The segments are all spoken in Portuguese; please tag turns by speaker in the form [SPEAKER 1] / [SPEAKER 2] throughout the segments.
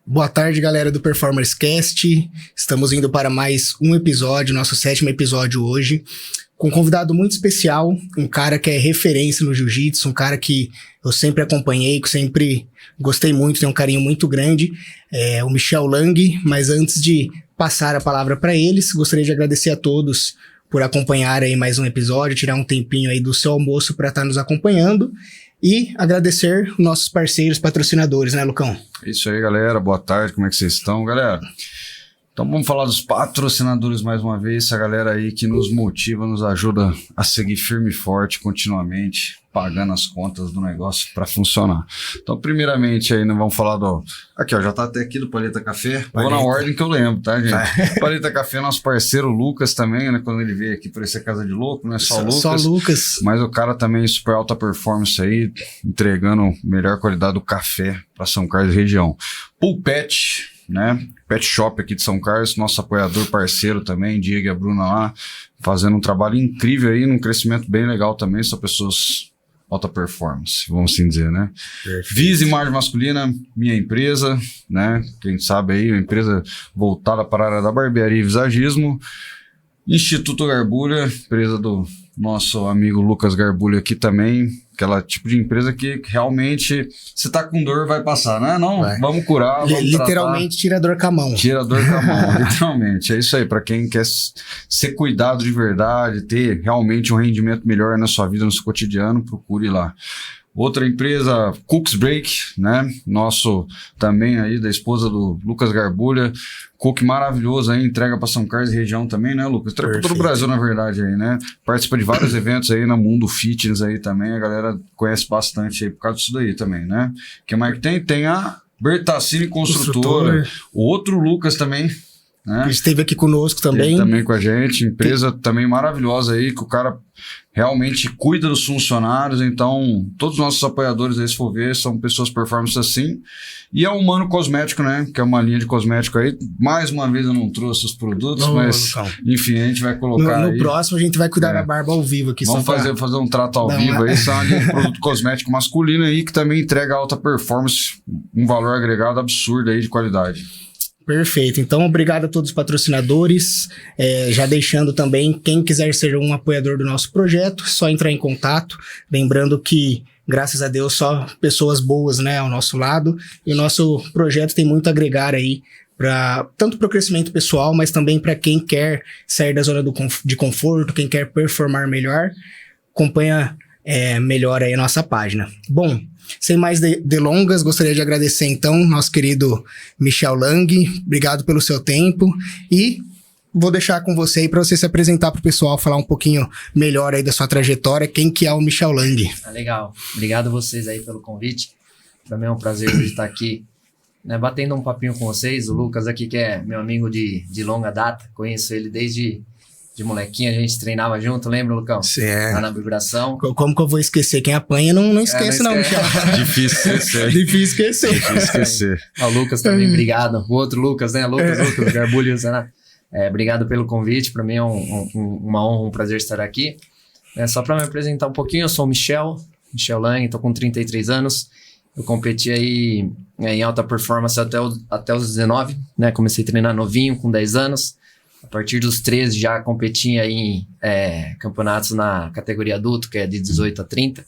[SPEAKER 1] Boa tarde, galera do Performance Cast. Estamos indo para mais um episódio, nosso 7º episódio hoje, com um convidado muito especial, um cara que é referência no jiu-jitsu, um cara que eu sempre acompanhei, que sempre gostei muito, tenho um carinho muito grande, o Michel Lang. Mas antes de passar a palavra para eles, gostaria de agradecer a todos por acompanhar aí mais um episódio, tirar um tempinho aí do seu almoço para estar nos acompanhando. E agradecer nossos parceiros patrocinadores, né, Lucão?
[SPEAKER 2] Isso aí, galera. Boa tarde, como é que vocês estão, galera? Então vamos falar dos patrocinadores mais uma vez, essa galera aí que nos motiva, nos ajuda a seguir firme e forte continuamente, pagando as contas do negócio para funcionar. Então, primeiramente aí, nós vamos falar do... Aqui, ó, já tá até aqui do Paleta Café. Vou na ordem que eu lembro, tá, gente? Paleta Café, nosso parceiro Lucas também, né? Quando ele veio aqui para esse Casa de Louco, não é só o Lucas. Só Lucas. Mas o cara também super alta performance aí, entregando melhor qualidade do café para São Carlos e região. Pulpet, né? Pet Shop aqui de São Carlos, nosso apoiador parceiro também, Diego e a Bruna lá, fazendo um trabalho incrível aí, num crescimento bem legal também, são pessoas alta performance, vamos assim dizer, né? Perfeito. Vise Imagem Masculina, minha empresa, né? Quem sabe aí, uma empresa voltada para a área da barbearia e visagismo. Instituto Garbulha, empresa do nosso amigo Lucas Garbulha aqui também, aquela tipo de empresa que realmente, se tá com dor, vai passar, né? Não, vai. Vamos curar, vamos
[SPEAKER 1] literalmente
[SPEAKER 2] tratar.
[SPEAKER 1] Tira a dor com a mão.
[SPEAKER 2] Tira a dor com a mão, literalmente. É isso aí, para quem quer ser cuidado de verdade, ter realmente um rendimento melhor na sua vida, no seu cotidiano, procure lá. Outra empresa, Cooks Break, né? Nosso também aí, da esposa do Lucas Garbulha. Cook maravilhoso aí, entrega para São Carlos e região também, né, Lucas? Entrega para todo o Brasil, na verdade, aí, né? Participa de vários eventos aí no mundo fitness aí também. A galera conhece bastante aí por causa disso daí também, né? O que mais que tem? Tem a Bertacini Construtora. O outro Lucas também, né?
[SPEAKER 1] Ele esteve aqui conosco também.
[SPEAKER 2] Ele também com a gente. Empresa também maravilhosa aí, que o cara realmente cuida dos funcionários. Então, todos os nossos apoiadores aí, se for ver, são pessoas performance assim. E é o Humano Cosmético, né? Que é uma linha de cosmético aí. Mais uma vez eu não trouxe os produtos, mas enfim, a gente vai colocar
[SPEAKER 1] no próximo a gente vai cuidar da barba ao vivo aqui.
[SPEAKER 2] Vamos fazer um trato ao vivo aí. São uma linha de produto cosmético masculino aí, que também entrega alta performance, um valor agregado absurdo aí de qualidade.
[SPEAKER 1] Perfeito, então obrigado a todos os patrocinadores, já deixando também, quem quiser ser um apoiador do nosso projeto, só entrar em contato, lembrando que, graças a Deus, só pessoas boas, né, ao nosso lado, e o nosso projeto tem muito a agregar aí, tanto para o crescimento pessoal, mas também para quem quer sair da zona de conforto, quem quer performar melhor, acompanha melhor aí a nossa página. Bom, sem mais delongas, gostaria de agradecer então nosso querido Michel Lang, obrigado pelo seu tempo, e vou deixar com você aí para você se apresentar para o pessoal, falar um pouquinho melhor aí da sua trajetória, quem que é o Michel Lang.
[SPEAKER 3] Legal, obrigado a vocês aí pelo convite, para mim é um prazer estar aqui, né, batendo um papinho com vocês. O Lucas aqui, que é meu amigo de longa data, conheço ele desde de molequinho, a gente treinava junto, lembra, Lucão?
[SPEAKER 1] Certo.
[SPEAKER 3] Lá na vibração.
[SPEAKER 1] Como que eu vou esquecer? Quem apanha não esquece não, Michel.
[SPEAKER 2] Difícil esquecer.
[SPEAKER 1] Difícil esquecer.
[SPEAKER 3] O Lucas também, obrigado. O outro Lucas, né? Lucas Garbulha, né? Obrigado pelo convite, para mim é uma honra, um prazer estar aqui. Só para me apresentar um pouquinho, eu sou o Michel Lang, tô com 33 anos. Eu competi aí em alta performance até os 19, né? Comecei a treinar novinho, com 10 anos. A partir dos 13 já competi em campeonatos na categoria adulto, que é de 18 a 30.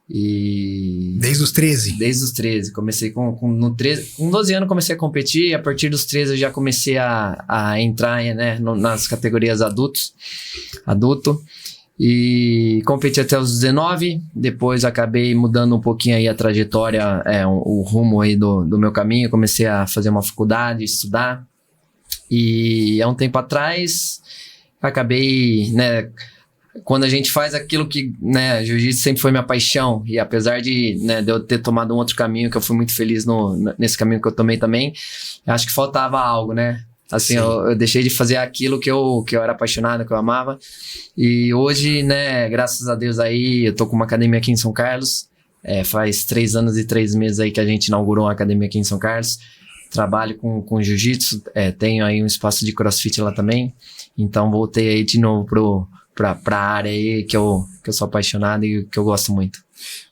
[SPEAKER 3] E
[SPEAKER 1] desde os 13? Desde os
[SPEAKER 3] 13. Comecei com 12 anos comecei a competir, e a partir dos 13 eu já comecei a entrar, né, nas categorias adulto. E competi até os 19, depois acabei mudando um pouquinho aí a trajetória, o rumo aí do meu caminho. Comecei a fazer uma faculdade, estudar. E há um tempo atrás, acabei, né, quando a gente faz aquilo que, né, jiu-jitsu sempre foi minha paixão, e apesar de, né, de eu ter tomado um outro caminho, que eu fui muito feliz nesse caminho que eu tomei também, acho que faltava algo, né? Assim, eu deixei de fazer aquilo que eu era apaixonado, que eu amava. E hoje, né, graças a Deus aí, eu tô com uma academia aqui em São Carlos. Faz 3 anos e 3 meses aí que a gente inaugurou uma academia aqui em São Carlos. Trabalho com jiu-jitsu, tenho aí um espaço de crossfit lá também. Então voltei aí de novo pro pra área aí que eu sou apaixonado e que eu gosto muito.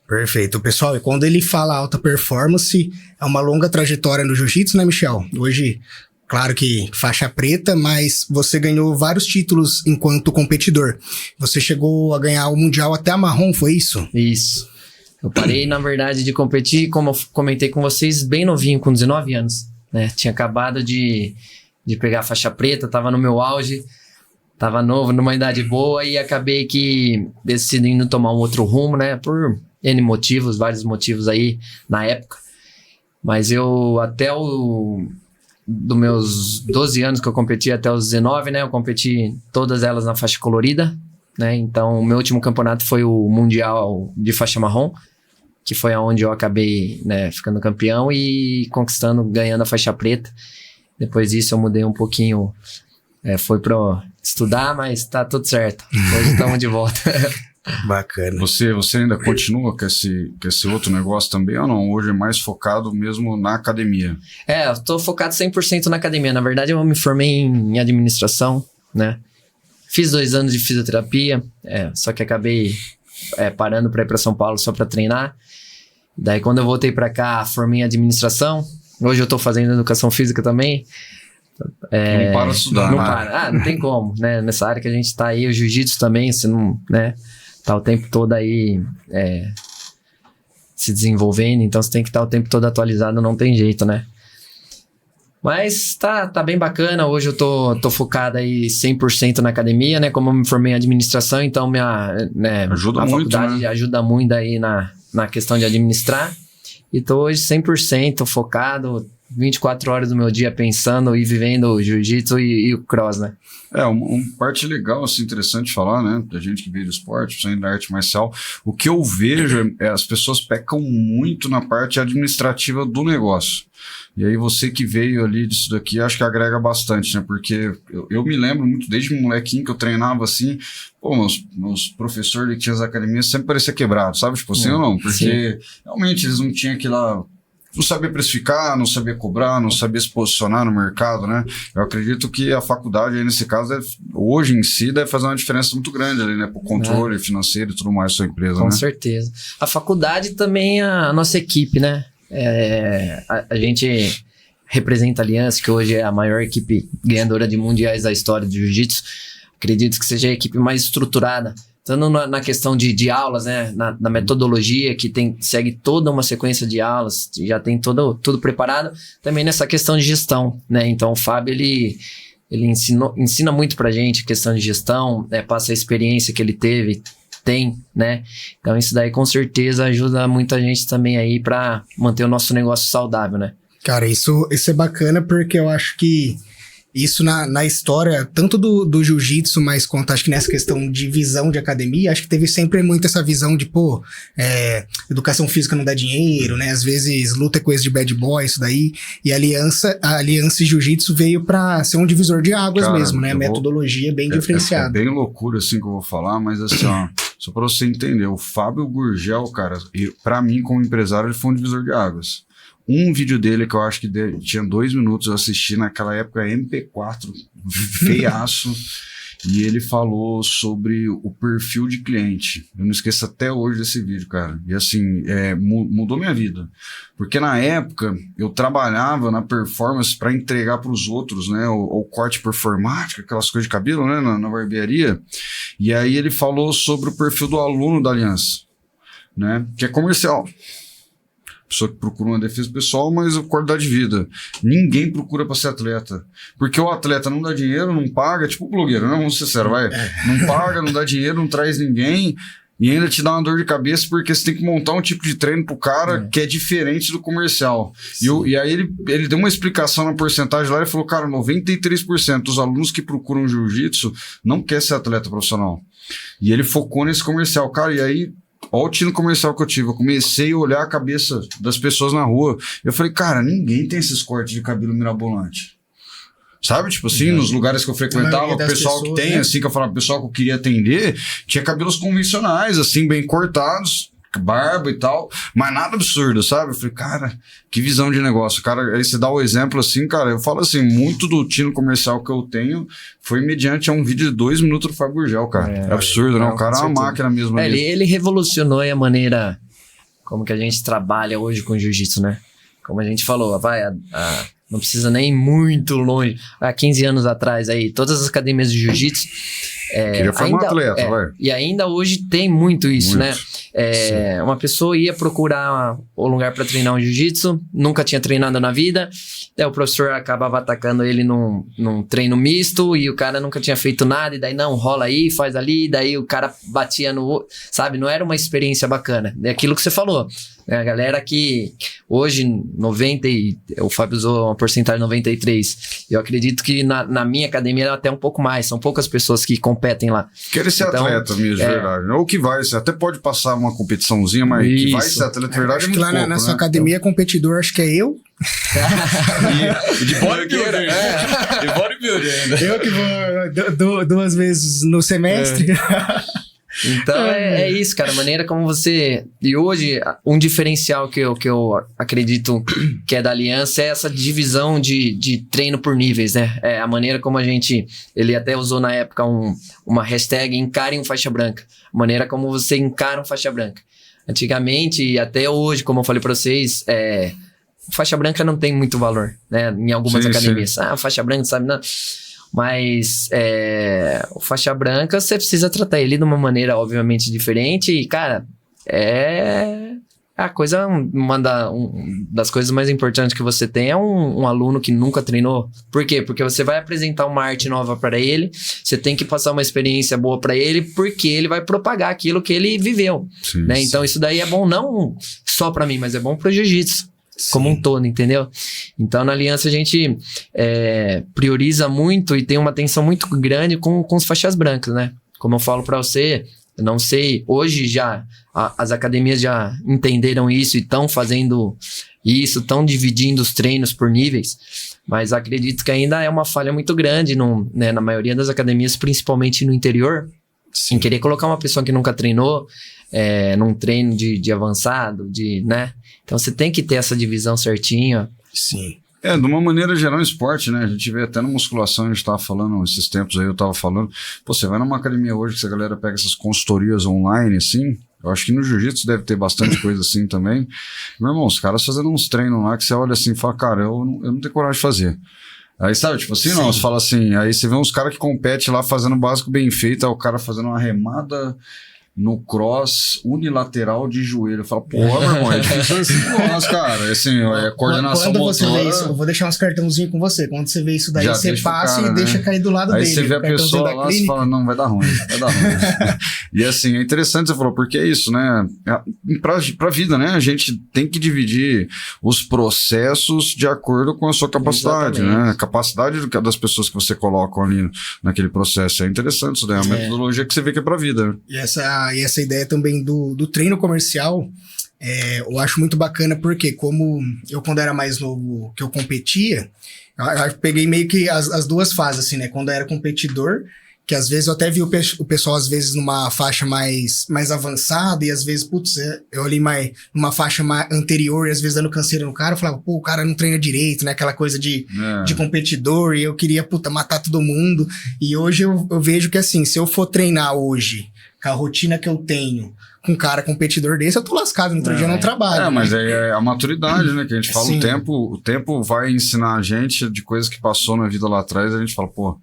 [SPEAKER 1] Perfeito, pessoal. E quando ele fala alta performance, é uma longa trajetória no jiu-jitsu, né, Michel? Hoje, claro que faixa preta, mas você ganhou vários títulos enquanto competidor. Você chegou a ganhar o Mundial até a marrom, foi isso?
[SPEAKER 3] Isso. Eu parei, na verdade, de competir, como eu comentei com vocês, bem novinho, com 19 anos. Né? Tinha acabado de pegar a faixa preta, tava no meu auge, tava novo, numa idade boa, e acabei que decidindo tomar um outro rumo, né? Por N motivos, vários motivos aí na época. Mas eu, dos meus 12 anos que eu competi até os 19, né? Eu competi todas elas na faixa colorida, né? Então, o meu último campeonato foi o Mundial de faixa marrom, que foi onde eu acabei, né, ficando campeão e ganhando a faixa preta. Depois disso, eu mudei um pouquinho, foi para estudar, mas tá tudo certo. Hoje estamos de volta.
[SPEAKER 1] Bacana.
[SPEAKER 2] Você ainda continua com esse outro negócio também ou não? Hoje é mais focado mesmo na academia?
[SPEAKER 3] Eu tô focado 100% na academia. Na verdade, eu me formei em administração, né? Fiz 2 anos de fisioterapia, só que acabei parando para ir para São Paulo só para treinar. Daí, quando eu voltei para cá, formei em administração. Hoje eu tô fazendo educação física também.
[SPEAKER 2] Não para de estudar,
[SPEAKER 3] não
[SPEAKER 2] né?
[SPEAKER 3] para. Não tem como, né? Nessa área que a gente tá aí, o jiu-jitsu também, você não, né? Tá o tempo todo aí se desenvolvendo, então você tem que estar o tempo todo atualizado, não tem jeito, né? Mas tá bem bacana, hoje eu tô focado aí 100% na academia, né? Como eu me formei em administração, então
[SPEAKER 2] ajuda muito,
[SPEAKER 3] faculdade
[SPEAKER 2] né?
[SPEAKER 3] ajuda muito aí na questão de administrar. E tô hoje 100% focado, 24 horas do meu dia pensando e vivendo o jiu-jitsu e o cross, né?
[SPEAKER 2] Uma parte legal, assim, interessante de falar, né? Da gente que veio do esporte, principalmente da arte marcial. O que eu vejo as pessoas pecam muito na parte administrativa do negócio. E aí você que veio ali disso daqui, acho que agrega bastante, né? Porque eu me lembro muito, desde molequinho que eu treinava assim, meus professores que tinham as academias sempre pareciam quebrados, sabe? Tipo assim ou não? Porque realmente eles não tinham aquela... Não sabia precificar, não sabia cobrar, não sabia se posicionar no mercado, né? Eu acredito que a faculdade, aí, nesse caso, hoje em si, deve fazer uma diferença muito grande ali, né? Pro controle financeiro e tudo mais da sua empresa,
[SPEAKER 3] Com certeza. A faculdade também é a nossa equipe, né? A gente representa a Aliança, que hoje é a maior equipe ganhadora de mundiais da história de jiu-jitsu. Acredito que seja a equipe mais estruturada, tanto na questão de aulas, né? Na metodologia, que segue toda uma sequência de aulas, já tem tudo preparado. Também nessa questão de gestão, né? Então o Fábio, ele ensina muito pra gente a questão de gestão, passa a experiência que ele tem, né? Então isso daí com certeza ajuda muita gente também aí pra manter o nosso negócio saudável, né?
[SPEAKER 1] Cara, isso é bacana porque eu acho que isso na história, tanto do jiu-jitsu, mas quanto acho que nessa questão de visão de academia, acho que teve sempre muito essa visão de, educação física não dá dinheiro, né? Às vezes luta é coisa de bad boy, isso daí. E a Aliança e Jiu-Jitsu veio pra ser um divisor de águas, cara, mesmo, né? Metodologia bem diferenciada.
[SPEAKER 2] É bem loucura, assim, que eu vou falar, mas assim, ó, só pra você entender, o Fábio Gurgel, cara, pra mim, como empresário, ele foi um divisor de águas. Um vídeo dele que eu acho que tinha 2 minutos, eu assisti naquela época MP4, feiaço, e ele falou sobre o perfil de cliente. Eu não esqueço até hoje desse vídeo, cara. E assim, mudou minha vida. Porque na época, eu trabalhava na performance para entregar para os outros, né? O corte performático, aquelas coisas de cabelo, né? Na barbearia. E aí ele falou sobre o perfil do aluno da Aliança, né? Que é comercial. Pessoa que procura uma defesa pessoal, mas a qualidade de vida. Ninguém procura para ser atleta. Porque o atleta não dá dinheiro, não paga, tipo o blogueiro, né? Vamos ser sérios, vai. Não paga, não dá dinheiro, não traz ninguém e ainda te dá uma dor de cabeça porque você tem que montar um tipo de treino pro cara que é diferente do comercial. E aí ele deu uma explicação na porcentagem lá e falou, cara, 93% dos alunos que procuram jiu-jitsu não quer ser atleta profissional. E ele focou nesse comercial. Cara, e aí... Olha o tino comercial que eu tive. Eu comecei a olhar a cabeça das pessoas na rua. Eu falei, cara, ninguém tem esses cortes de cabelo mirabolante. Sabe? Tipo assim, nos lugares que eu frequentava, o pessoal que tem, assim, que eu falava, o pessoal que eu queria atender, tinha cabelos convencionais, assim, bem cortados. barba e tal, mas nada absurdo, sabe? Eu falei, cara, que visão de negócio. Cara, aí você dá o exemplo assim, cara, eu falo assim, muito do tino comercial que eu tenho foi mediante a um vídeo de 2 minutos do Fábio Gurgel, cara. É absurdo, né? O cara é uma máquina mesmo.
[SPEAKER 3] Ele revolucionou a maneira como que a gente trabalha hoje com jiu-jitsu, né? Como a gente falou, não precisa nem ir muito longe. Há 15 anos atrás, aí, todas as academias de jiu-jitsu...
[SPEAKER 2] Queria formar atleta, vai.
[SPEAKER 3] E ainda hoje tem muito isso, né? Uma pessoa ia procurar um lugar para treinar um jiu-jitsu, nunca tinha treinado na vida, daí o professor acabava atacando ele num treino misto e o cara nunca tinha feito nada, e daí não, rola aí, faz ali, daí o cara batia no... Sabe? Não era uma experiência bacana. É aquilo que você falou. A galera que hoje, o Fábio usou uma porcentagem de 93. Eu acredito que na minha academia é até um pouco mais. São poucas pessoas que competem lá.
[SPEAKER 2] Querem ser atleta mesmo, verdade. Ou que vai, você até pode passar uma competiçãozinha, mas que vai ser atleta de verdade é muito
[SPEAKER 1] lá
[SPEAKER 2] pouco,
[SPEAKER 1] na sua
[SPEAKER 2] né?
[SPEAKER 1] academia, competidor, acho que é eu.
[SPEAKER 2] E de bodybuilder. De bodybuilder ainda.
[SPEAKER 1] Eu que vou 2 vezes no semestre.
[SPEAKER 3] Então é isso, cara, a maneira como você... E hoje, um diferencial que eu acredito que é da Aliança é essa divisão de treino por níveis, né? É a maneira como a gente... Ele até usou na época uma hashtag encarem um faixa branca. A maneira como você encara um faixa branca. Antigamente, e até hoje, como eu falei pra vocês, faixa branca não tem muito valor, né? Em algumas academias. Sim. Faixa branca, sabe? Não. Mas o faixa branca, você precisa tratar ele de uma maneira obviamente diferente. E, cara, a coisa, uma das coisas mais importantes que você tem é um aluno que nunca treinou. Por quê? Porque você vai apresentar uma arte nova para ele, você tem que passar uma experiência boa para ele, porque ele vai propagar aquilo que ele viveu. Sim, né? Então isso daí é bom não só para mim, mas é bom pro jiu-jitsu. Sim. Como um todo, entendeu? Então, na Aliança, a gente prioriza muito e tem uma atenção muito grande com os faixas brancas, né? Como eu falo pra você, eu não sei, hoje já as academias já entenderam isso e estão fazendo isso, estão dividindo os treinos por níveis, mas acredito que ainda é uma falha muito grande na maioria das academias, principalmente no interior, em querer colocar uma pessoa que nunca treinou num treino de avançado, né? Então você tem que ter essa divisão certinha.
[SPEAKER 1] Sim.
[SPEAKER 2] De uma maneira geral, esporte, né? A gente vê até na musculação, a gente tava falando, esses tempos aí eu tava falando, você vai numa academia hoje que a galera pega essas consultorias online, assim, eu acho que no jiu-jitsu deve ter bastante coisa assim também. Meu irmão, os caras fazendo uns treinos lá que você olha assim e fala, cara, eu não tenho coragem de fazer. Aí, sabe, tipo assim, não, você fala assim, aí você vê uns caras que competem lá fazendo o básico bem feito, aí o cara fazendo uma remada no cross unilateral de joelho. Eu falo, pô, meu irmão, é difícil assim, nossa, cara, assim, coordenação
[SPEAKER 1] quando
[SPEAKER 2] motora.
[SPEAKER 1] Você vê isso, eu vou deixar uns cartãozinhos com você, quando você vê isso daí, você passa cara, e deixa cair do lado
[SPEAKER 2] aí
[SPEAKER 1] dele.
[SPEAKER 2] Aí você vê a pessoa lá e fala, não, vai dar ruim. E assim, é interessante você falou, porque é isso, né, pra vida, né, a gente tem que dividir os processos de acordo com a sua capacidade, né, a capacidade das pessoas que você coloca ali naquele processo. É interessante isso daí, é uma metodologia que você vê que é pra vida.
[SPEAKER 1] E essa ideia também do treino comercial, eu acho muito bacana, porque como eu, quando era mais novo, que eu competia, eu peguei meio que as duas fases, assim, né? Quando eu era competidor, que às vezes eu até vi o pessoal, às vezes, numa faixa mais avançada, e às vezes, putz, eu ali numa faixa mais anterior, e às vezes dando canseira no cara, eu falava, pô, o cara não treina direito, né? Aquela coisa de competidor, e eu queria, matar todo mundo. E hoje eu vejo que, assim, se eu for treinar hoje, com a rotina que eu tenho, com um cara competidor desse, eu tô lascado, no outro dia eu não trabalho.
[SPEAKER 2] Mas é a maturidade, né? Que a gente fala, o tempo vai ensinar a gente de coisas que passou na vida lá atrás, a gente fala, pô,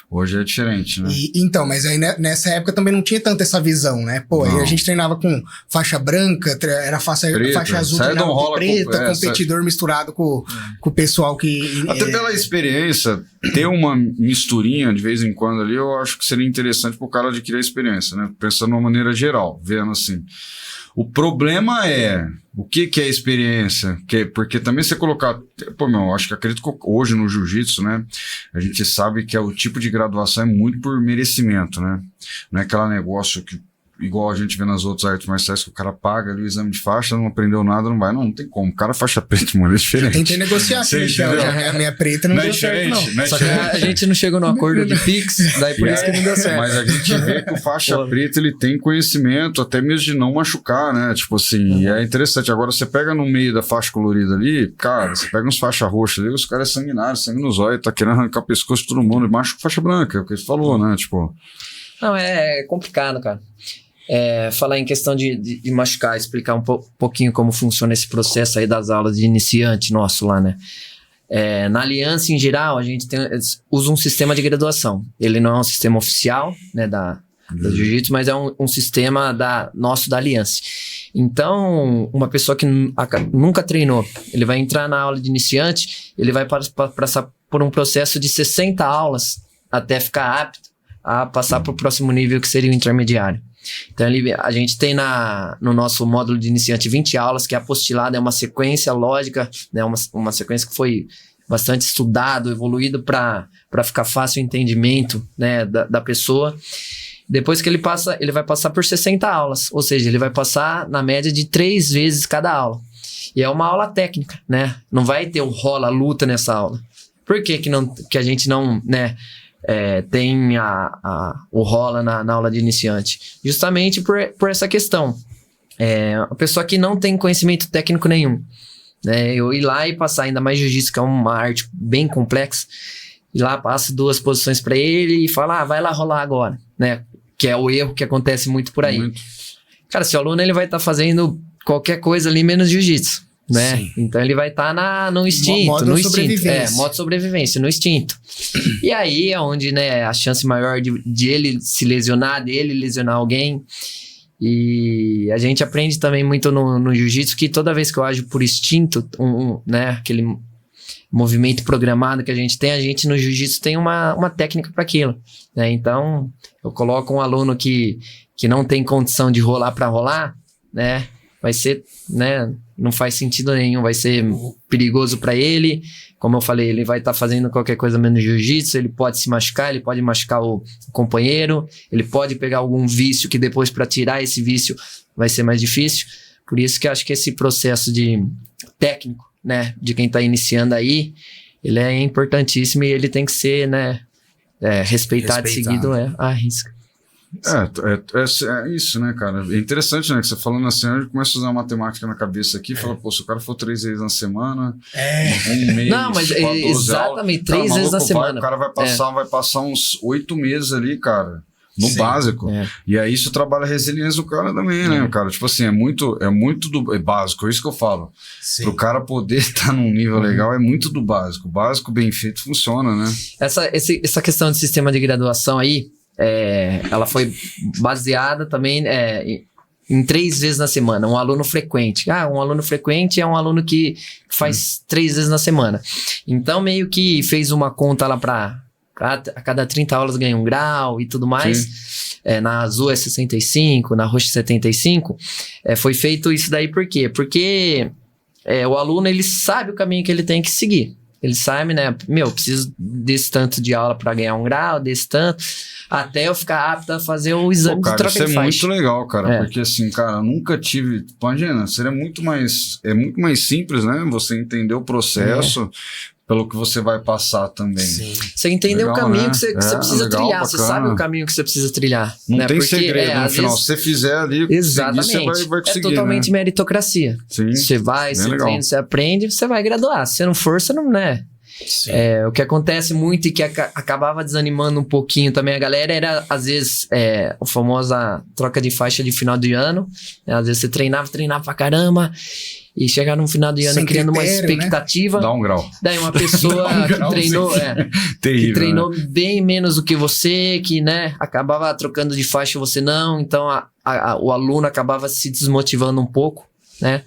[SPEAKER 2] hoje é diferente, né?
[SPEAKER 1] Então, mas aí nessa época também não tinha tanta essa visão, né? Pô, aí a gente treinava com faixa branca, era faixa azul, treinava com preta, competidor misturado com o pessoal que...
[SPEAKER 2] Até pela experiência, ter uma misturinha de vez em quando ali, eu acho que seria interessante pro cara adquirir a experiência, né? Pensando de uma maneira geral, vendo assim. O problema é o que é experiência, porque também você colocar, acho que acredito que hoje no jiu-jitsu, né, a gente sabe que o tipo de graduação é muito por merecimento, né, não é aquele negócio que igual a gente vê nas outras artes marciais, que o cara paga ali o exame de faixa, não aprendeu nada, não vai. Não tem como. O cara faixa preta, mano, é diferente.
[SPEAKER 1] Tentei negociar aqui, então, a minha preta não deu certo, não.
[SPEAKER 3] Só que a gente não chegou no acordo de Pix, daí por isso que não deu certo.
[SPEAKER 2] Mas a gente vê que o faixa preta, ele tem conhecimento, até mesmo de não machucar, né? Tipo assim, é interessante. Agora, você pega no meio da faixa colorida ali, cara, você pega uns faixa roxa ali, os caras é sanguinário, sangue nos olhos, tá querendo arrancar o pescoço de todo mundo, e machuca faixa branca, é o que você falou, né? Tipo...
[SPEAKER 3] Não, é complicado, cara. Falar em questão de machucar, explicar um pouquinho como funciona esse processo aí das aulas de iniciante nosso lá, né? Na aliança, em geral, a gente usa um sistema de graduação. Ele não é um sistema oficial, né, da Jiu-Jitsu, mas é um sistema nosso da aliança. Então, uma pessoa que nunca treinou, ele vai entrar na aula de iniciante, ele vai passar por um processo de 60 aulas até ficar apto a passar para o próximo nível, que seria o intermediário. Então, a gente tem no nosso módulo de iniciante 20 aulas, que é apostilada, é uma sequência lógica, né, uma sequência que foi bastante estudado, evoluído para ficar fácil o entendimento, né, da pessoa. Depois que ele vai passar por 60 aulas, ou seja, ele vai passar na média de 3 vezes cada aula. E é uma aula técnica, né? Não vai ter o rola, luta nessa aula. Por que a gente não, né, tem o rola na aula de iniciante? Justamente por essa questão. A pessoa que não tem conhecimento técnico nenhum, né? Eu ir lá e passar, ainda mais jiu-jitsu, que é uma arte bem complexa, ir lá, passa 2 posições para ele e fala, vai lá rolar agora, né? Que é o erro que acontece muito por aí. Muito. Cara, se o aluno ele vai estar fazendo qualquer coisa ali menos jiu-jitsu, né? Sim. Então ele vai estar no instinto.
[SPEAKER 1] Modo sobrevivência.
[SPEAKER 3] Modo sobrevivência, no instinto. E aí é onde, né, a chance maior de ele se lesionar, dele lesionar alguém. E a gente aprende também muito no jiu-jitsu que toda vez que eu ajo por instinto, né, aquele movimento programado que a gente no jiu-jitsu tem uma técnica para aquilo, né? Então, eu coloco um aluno que não tem condição de rolar para rolar, né? Vai ser, né? Não faz sentido nenhum, vai ser perigoso para ele. Como eu falei, ele vai estar fazendo qualquer coisa menos jiu-jitsu, ele pode se machucar, ele pode machucar o companheiro, ele pode pegar algum vício que depois para tirar esse vício vai ser mais difícil. Por isso que eu acho que esse processo de técnico, né, de quem está iniciando aí, ele é importantíssimo e ele tem que ser, né, respeitado, seguido, a risca.
[SPEAKER 2] É isso, né, cara? É interessante, né, que você falando assim, a gente começa a usar matemática na cabeça aqui e fala, pô, se o cara for 3 vezes na semana, um mês,
[SPEAKER 3] não, mas exatamente, 3 vezes na semana.
[SPEAKER 2] O cara vai passar uns 8 meses ali, cara, no básico. E aí isso trabalha a resiliência do cara também, né, cara? Tipo assim, é muito do básico, é isso que eu falo. Sim. Pro cara poder estar num nível legal, é muito do básico. O básico bem feito funciona, né?
[SPEAKER 3] Essa questão de sistema de graduação aí, ela foi baseada também em 3 vezes na semana. Um aluno frequente. Um aluno frequente é um aluno que faz 3 vezes na semana. Então, meio que fez uma conta lá a cada 30 aulas ganha 1 grau e tudo mais. Na azul é 65, na roxa 75. Foi feito isso daí por quê? Porque o aluno ele sabe o caminho que ele tem que seguir. Ele sabe, né? Eu preciso desse tanto de aula para ganhar 1 grau, desse tanto, até eu ficar apto a fazer o exame de troca de faixa.
[SPEAKER 2] Isso é muito legal, cara, porque assim, cara, eu nunca tive... Imagina, seria muito mais simples, né? Você entender o processo... Pelo que você vai passar também. Sim.
[SPEAKER 3] Você entendeu o caminho, né, que você precisa trilhar. Bacana. Você sabe o caminho que você precisa trilhar.
[SPEAKER 2] Não,
[SPEAKER 3] né?
[SPEAKER 2] tem segredo no final. Se você fizer ali,
[SPEAKER 3] exatamente.
[SPEAKER 2] Você vai conseguir.
[SPEAKER 3] É totalmente meritocracia.
[SPEAKER 2] Sim.
[SPEAKER 3] Você vai, você treina, você aprende, você vai graduar. Se você não for, você não, né? O que acontece muito e que acabava desanimando um pouquinho também a galera era, às vezes, a famosa troca de faixa de final de ano. Né? Às vezes você treinava pra caramba... E chegar no final de ano criando uma expectativa.
[SPEAKER 2] Né? Dá 1 grau.
[SPEAKER 3] Daí uma pessoa que treinou bem menos do que você, que, né, acabava trocando de faixa e você não. Então o aluno acabava se desmotivando um pouco, né?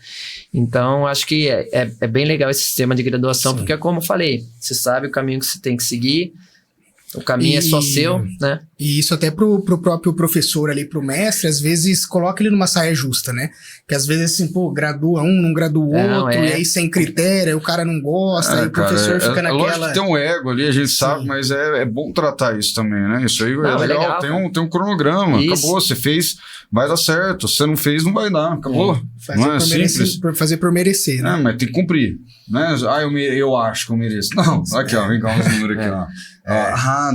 [SPEAKER 3] Então acho que é bem legal esse sistema de graduação, porque como eu falei, você sabe o caminho que você tem que seguir. O caminho é só seu, né?
[SPEAKER 1] E isso até pro próprio professor ali, pro mestre, às vezes coloca ele numa saia justa, né? Que às vezes assim, pô, gradua um, não gradua o outro, e aí sem critério, aí o cara não gosta, aí o professor fica naquela...
[SPEAKER 2] Lógico que tem um ego ali, a gente sabe, mas é bom tratar isso também, né? Isso aí é legal. Tem um cronograma, isso. Acabou, você fez, vai dar certo, se você não fez, não vai dar, acabou. Não é simples.
[SPEAKER 1] Fazer por merecer, né?
[SPEAKER 2] Mas tem que cumprir, né? Eu acho que eu mereço. Não, aqui ó, vem cá uns números aqui, ó.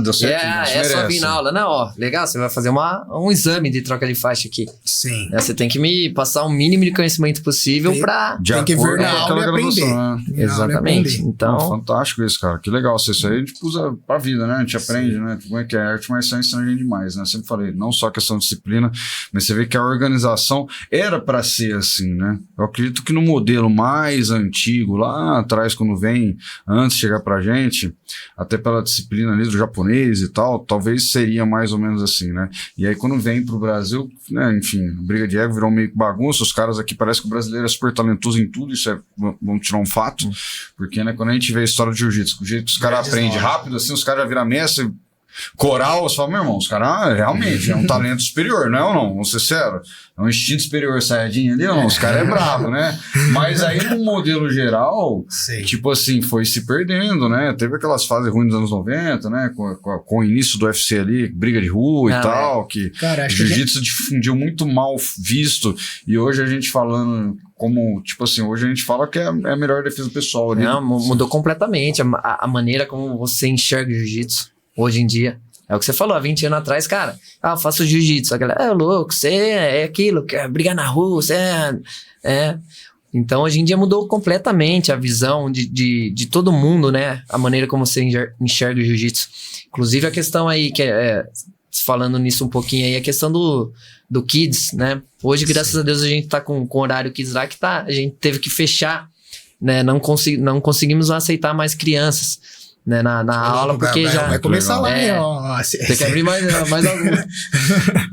[SPEAKER 2] Deu certo.
[SPEAKER 3] É só vir na aula. Não, ó, legal, você vai fazer um exame de troca de faixa aqui.
[SPEAKER 1] Sim.
[SPEAKER 3] Você tem que me passar o mínimo de conhecimento possível
[SPEAKER 1] tem que ver na aula e aprender.
[SPEAKER 2] Né?
[SPEAKER 3] Exatamente. Então...
[SPEAKER 2] fantástico isso, cara. Que legal. Isso aí a gente usa pra vida, né? A gente aprende, né? Como é que é? A arte marcial ensina a gente demais, né? Sempre falei, não só a questão de disciplina, mas você vê que a organização era pra ser assim, né? Eu acredito que no modelo mais antigo, lá atrás, quando vem, antes de chegar pra gente, até pela disciplina ali do japonês e tal, talvez seria mais ou menos assim, né? E aí quando vem pro Brasil, né, enfim, briga de ego virou meio que bagunça, os caras aqui parece que o brasileiro é super talentoso em tudo, isso vamos tirar um fato, porque, né, quando a gente vê a história do jiu-jitsu, o jeito que os caras aprendem rápido, assim, os caras já viram mestre, coral, você fala, meu irmão, os caras realmente é um talento superior, não é ou não? Vamos ser sério. É um instinto superior saiyajin ali, ou não? Os caras é bravo, né? Mas aí no modelo geral, tipo assim, foi se perdendo, né? Teve aquelas fases ruins dos anos 90, né? Com o início do UFC ali, briga de rua e tal, que o jiu-jitsu difundiu muito mal visto, e hoje a gente falando... Como, tipo assim, hoje a gente fala que é a melhor defesa pessoal ali.
[SPEAKER 3] Não, mudou completamente a maneira como você enxerga o jiu-jitsu hoje em dia. É o que você falou, há 20 anos atrás, cara, eu faço jiu-jitsu, a galera, louco, você é aquilo, quer brigar na rua, você é... Então, hoje em dia mudou completamente a visão de todo mundo, né? A maneira como você enxerga o jiu-jitsu. Inclusive, a questão aí, falando nisso um pouquinho aí, a questão do Kids, né? Hoje, graças a Deus, a gente tá com o horário Kids lá que a gente teve que fechar, né? Não conseguimos aceitar mais crianças, né? Na aula, porque já...
[SPEAKER 1] Vai começar lá, ó.
[SPEAKER 3] Tem que abrir mais alguns.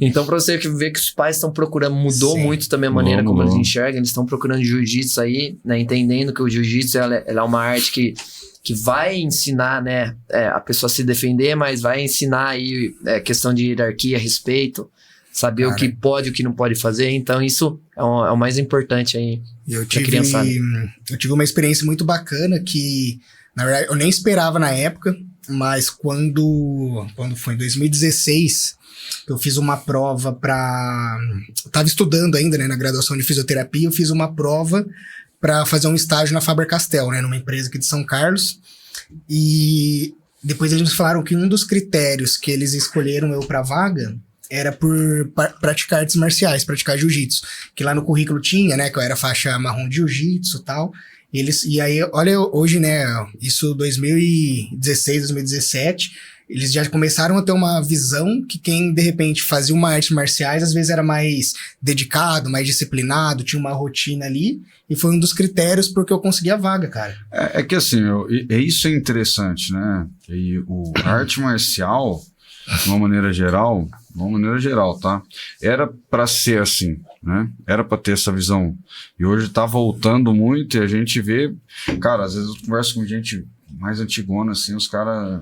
[SPEAKER 3] Então, pra você ver que os pais estão procurando, mudou muito também a maneira como eles enxergam, eles estão procurando jiu-jitsu aí, né? Entendendo que o jiu-jitsu ela é uma arte que vai ensinar, né, a pessoa a se defender, mas vai ensinar aí questão de hierarquia, respeito, saber o que pode e o que não pode fazer. Então, isso é o mais importante aí pra criançada.
[SPEAKER 1] Eu tive uma experiência muito bacana que, na verdade, eu nem esperava na época, mas quando foi em 2016, eu fiz uma prova eu tava estudando ainda, né, na graduação de fisioterapia, eu fiz uma prova para fazer um estágio na Faber-Castell, né, numa empresa aqui de São Carlos, e depois eles me falaram que um dos critérios que eles escolheram eu para vaga era por praticar artes marciais, praticar jiu-jitsu, que lá no currículo tinha, né, que eu era faixa marrom de jiu-jitsu e tal, e aí, olha, hoje, né, isso 2016, 2017, eles já começaram a ter uma visão que quem, de repente, fazia uma arte marciais, às vezes era mais dedicado, mais disciplinado, tinha uma rotina ali, e foi um dos critérios porque eu consegui a vaga, cara.
[SPEAKER 2] É que assim, isso é interessante, né? E a arte marcial, de uma maneira geral, tá? Era pra ser assim, né? Era pra ter essa visão. E hoje tá voltando muito e a gente vê... Cara, às vezes eu converso com gente mais antigona, assim, os caras...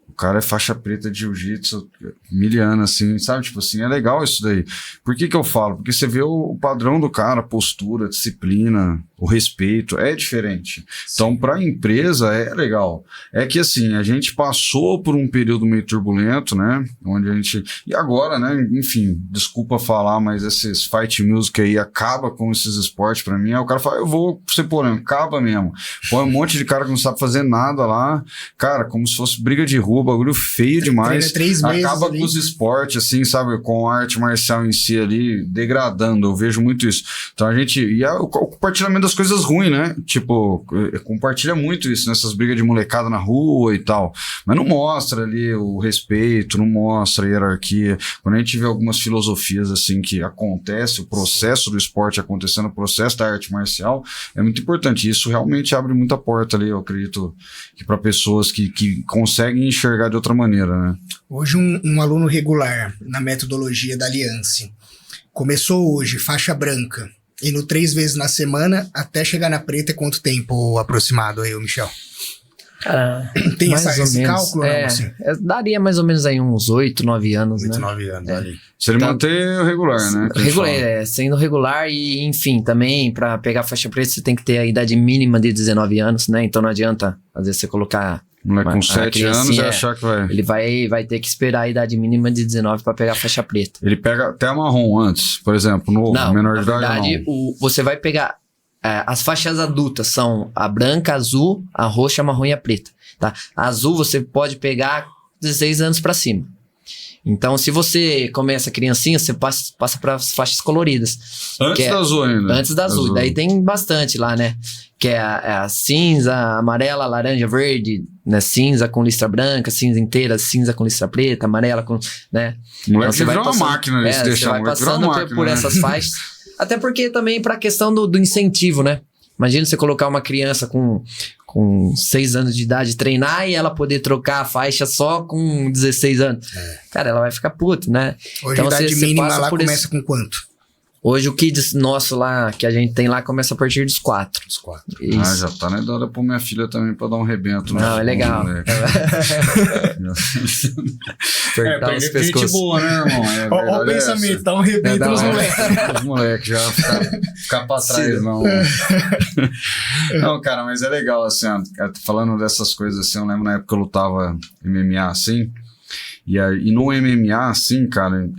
[SPEAKER 2] O cara é faixa preta de jiu-jitsu, miliana, assim, sabe? Tipo assim, é legal isso daí. Por que eu falo? Porque você vê o padrão do cara, a postura, a disciplina, o respeito, é diferente. Então, pra empresa, é legal. É que, assim, a gente passou por um período meio turbulento, né? Onde a gente... E agora, né? Enfim, desculpa falar, mas esses fight music aí acaba com esses esportes pra mim. Aí o cara fala, eu vou ser polêmico, acaba mesmo. Põe um monte de cara que não sabe fazer nada lá. Cara, como se fosse briga de rua, bagulho feio demais.
[SPEAKER 1] 3 meses
[SPEAKER 2] acaba
[SPEAKER 1] ali.
[SPEAKER 2] com os esportes, assim, sabe? Com a arte marcial em si ali, degradando. Eu vejo muito isso. Então a gente... E o compartilhamento das coisas ruins, né? Tipo, compartilha muito isso, nessas brigas de molecada na rua e tal. Mas não mostra ali o respeito, não mostra a hierarquia. Quando a gente vê algumas filosofias, assim, que acontece, o processo do esporte acontecendo, o processo da arte marcial, é muito importante. Isso realmente abre muita porta ali, eu acredito, que para pessoas que conseguem enxergar de outra maneira, né?
[SPEAKER 1] Hoje um aluno regular na metodologia da Aliança começou hoje, faixa branca, indo 3 vezes na semana, até chegar na preta, quanto tempo aproximado aí, Michel?
[SPEAKER 3] Cara,
[SPEAKER 1] Tem
[SPEAKER 3] mais ou
[SPEAKER 1] esse
[SPEAKER 3] menos.
[SPEAKER 1] cálculo, não, assim?
[SPEAKER 3] Daria mais ou menos aí uns 8, 9 anos,
[SPEAKER 1] 8,
[SPEAKER 3] né?
[SPEAKER 1] 9 anos ali.
[SPEAKER 2] Se ele
[SPEAKER 3] Tá.
[SPEAKER 2] manter o regular, né? que a gente
[SPEAKER 3] Regular,
[SPEAKER 2] fala.
[SPEAKER 3] sendo regular e, enfim, também pra pegar faixa preta você tem que ter a idade mínima de 19 anos, né? Então não adianta, às vezes, você colocar...
[SPEAKER 2] Moleque com
[SPEAKER 3] a
[SPEAKER 2] 7 anos
[SPEAKER 3] criancinha,
[SPEAKER 2] e achar que vai...
[SPEAKER 3] Ele vai ter que esperar a idade mínima de 19 pra pegar a faixa preta.
[SPEAKER 2] Ele pega até a marrom antes, por exemplo, no
[SPEAKER 3] Não,
[SPEAKER 2] menor
[SPEAKER 3] na
[SPEAKER 2] de idade.
[SPEAKER 3] verdade,
[SPEAKER 2] não.
[SPEAKER 3] você vai pegar... as faixas adultas são a branca, a azul, a roxa, a marrom e a preta, tá? A azul você pode pegar 16 anos pra cima. Então, se você começa criancinha, você passa para as faixas coloridas.
[SPEAKER 2] Antes da azul ainda.
[SPEAKER 3] Antes da azul. Daí tem bastante lá, né? Que é a cinza, amarela, laranja, verde, né? Cinza com listra branca, cinza inteira, cinza com listra preta, amarela com, né?
[SPEAKER 2] O moleque
[SPEAKER 3] Então, você vai
[SPEAKER 2] virou uma
[SPEAKER 3] passando-
[SPEAKER 2] máquina ali, se
[SPEAKER 3] você
[SPEAKER 2] deixar.
[SPEAKER 3] vai
[SPEAKER 2] O moleque virou
[SPEAKER 3] passando
[SPEAKER 2] uma máquina,
[SPEAKER 3] por
[SPEAKER 2] né?
[SPEAKER 3] essas faixas. Até porque também para a questão do incentivo, né? Imagina você colocar uma criança com 6 anos de idade treinar e ela poder trocar a faixa só com 16 anos. Cara, ela vai ficar puta, né?
[SPEAKER 1] Hoje
[SPEAKER 3] Então,
[SPEAKER 1] a idade
[SPEAKER 3] você
[SPEAKER 1] mínima
[SPEAKER 3] passa
[SPEAKER 1] lá
[SPEAKER 3] por
[SPEAKER 1] começa com quanto?
[SPEAKER 3] Hoje o Kids nosso lá, que a gente tem lá, começa a partir dos 4.
[SPEAKER 1] Os 4.
[SPEAKER 2] Ah, já tá na hora pra minha filha também, pra dar um rebento.
[SPEAKER 3] Não, é legal. Apertar os pescoços.
[SPEAKER 2] boa, né, irmão? É,
[SPEAKER 1] Olha o pensamento, dá um rebento
[SPEAKER 3] Dá
[SPEAKER 1] nos
[SPEAKER 3] uma-
[SPEAKER 1] moleques.
[SPEAKER 2] Os moleques já ficar pra trás, não. Não, cara, mas é legal, assim, ó, falando dessas coisas assim, eu lembro na época que eu lutava MMA, assim, e no MMA, assim, cara,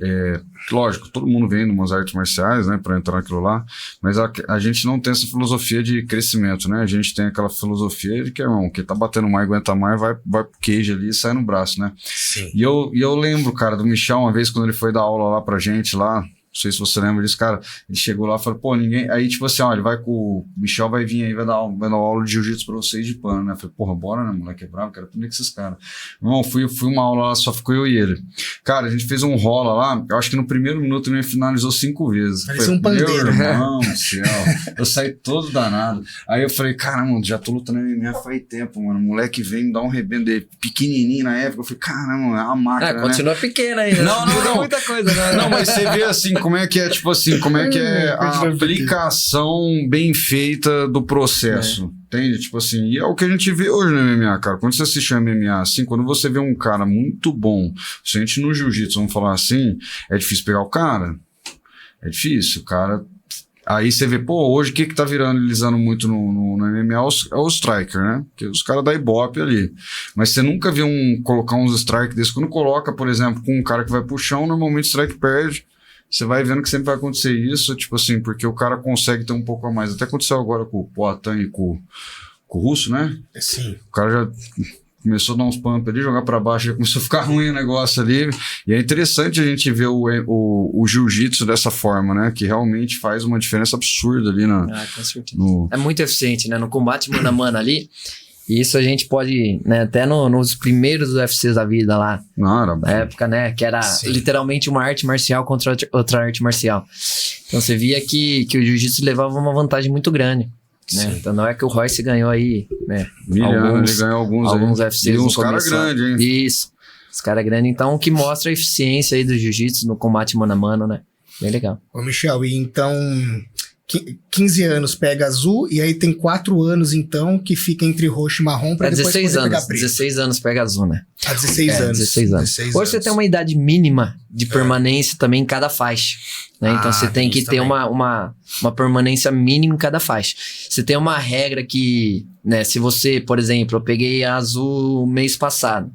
[SPEAKER 2] lógico, todo mundo vem de umas artes marciais, né, pra entrar naquilo lá, mas a gente não tem essa filosofia de crescimento, né, a gente tem aquela filosofia de que, irmão, quem tá batendo mais, aguenta mais, vai pro cage ali e sai no braço, né.
[SPEAKER 1] Sim.
[SPEAKER 2] E eu lembro, cara, do Michel, uma vez quando ele foi dar aula lá pra gente lá, não sei se você lembra disso, cara, ele chegou lá e falou, pô, ninguém... Aí, tipo assim, ó, ele vai com... O Michel vai vir aí, vai dar aula de jiu-jitsu pra vocês de pano, né? Eu falei, porra, bora, né, moleque é bravo, quero aprender com esses caras. Irmão, fui uma aula lá, só ficou eu e ele. Cara, a gente fez um rola lá, eu acho que no primeiro minuto ele me finalizou 5 vezes.
[SPEAKER 1] Parecia um pandeiro.
[SPEAKER 2] Meu irmão do céu, eu saí todo danado. Aí eu falei, cara, mano, já tô lutando MMA faz tempo, mano, o moleque vem me dar um rebento dele, pequenininho na época, eu falei, caramba, é uma máquina, né?
[SPEAKER 3] Continua pequena ainda.
[SPEAKER 2] Não, não,
[SPEAKER 3] Muda
[SPEAKER 2] não.
[SPEAKER 3] muita coisa, né?
[SPEAKER 2] Não, mas você vê assim, como é que é, tipo assim, como é que é a aplicação bem feita do processo, entende? Tipo assim, e é o que a gente vê hoje no MMA, cara. Quando você assiste o MMA, assim, quando você vê um cara muito bom, se a gente no jiu-jitsu, vamos falar assim, é difícil pegar o cara. É difícil, o cara... Aí você vê, pô, hoje o que tá viralizando muito no MMA é o striker, né? Porque os caras da Ibope ali. Mas você nunca viu colocar uns strikes desses. Quando coloca, por exemplo, com um cara que vai pro chão, normalmente o strike perde. Você vai vendo que sempre vai acontecer isso, tipo assim, porque o cara consegue ter um pouco a mais. Até aconteceu agora com o Poatan e com o Russo, né?
[SPEAKER 1] Sim.
[SPEAKER 2] O cara já começou a dar uns pump ali, jogar pra baixo, já começou a ficar ruim o negócio ali. E é interessante a gente ver o jiu-jitsu dessa forma, né? Que realmente faz uma diferença absurda ali
[SPEAKER 3] Com certeza.
[SPEAKER 2] no...
[SPEAKER 3] É muito eficiente, né? No combate mano a mano ali. E isso a gente pode, né? Até nos primeiros UFCs da vida lá.
[SPEAKER 2] Não, era
[SPEAKER 3] Na época, né? Que era
[SPEAKER 1] Sim.
[SPEAKER 3] literalmente uma arte marcial contra outra arte marcial. Então você via que o jiu-jitsu levava uma vantagem muito grande. Né?
[SPEAKER 1] Sim.
[SPEAKER 3] Então não é que o Royce ganhou aí, né?
[SPEAKER 2] milhão, ele ganhou alguns aí.
[SPEAKER 3] UFCs
[SPEAKER 2] E
[SPEAKER 3] no
[SPEAKER 2] uns caras
[SPEAKER 3] começo.
[SPEAKER 2] grandes, hein?
[SPEAKER 3] Isso. Os caras grandes. Então, o que mostra a eficiência aí do jiu-jitsu no combate mano a mano, né? Bem legal.
[SPEAKER 1] Ô, Michel, e então 15 anos pega azul e aí tem 4 anos então que fica entre roxo e marrom pra
[SPEAKER 3] É
[SPEAKER 1] depois
[SPEAKER 3] 16
[SPEAKER 1] poder
[SPEAKER 3] anos.
[SPEAKER 1] pegar preto.
[SPEAKER 3] 16 anos pega azul, né?
[SPEAKER 1] 16 anos.
[SPEAKER 3] 16 anos.
[SPEAKER 1] 16
[SPEAKER 3] Hoje você tem uma idade mínima de permanência também em cada faixa. Né? Então
[SPEAKER 1] Ah,
[SPEAKER 3] você tem que
[SPEAKER 1] isso
[SPEAKER 3] ter
[SPEAKER 1] também.
[SPEAKER 3] uma permanência mínima em cada faixa. Você tem uma regra que, né, se você, por exemplo, eu peguei a azul mês passado.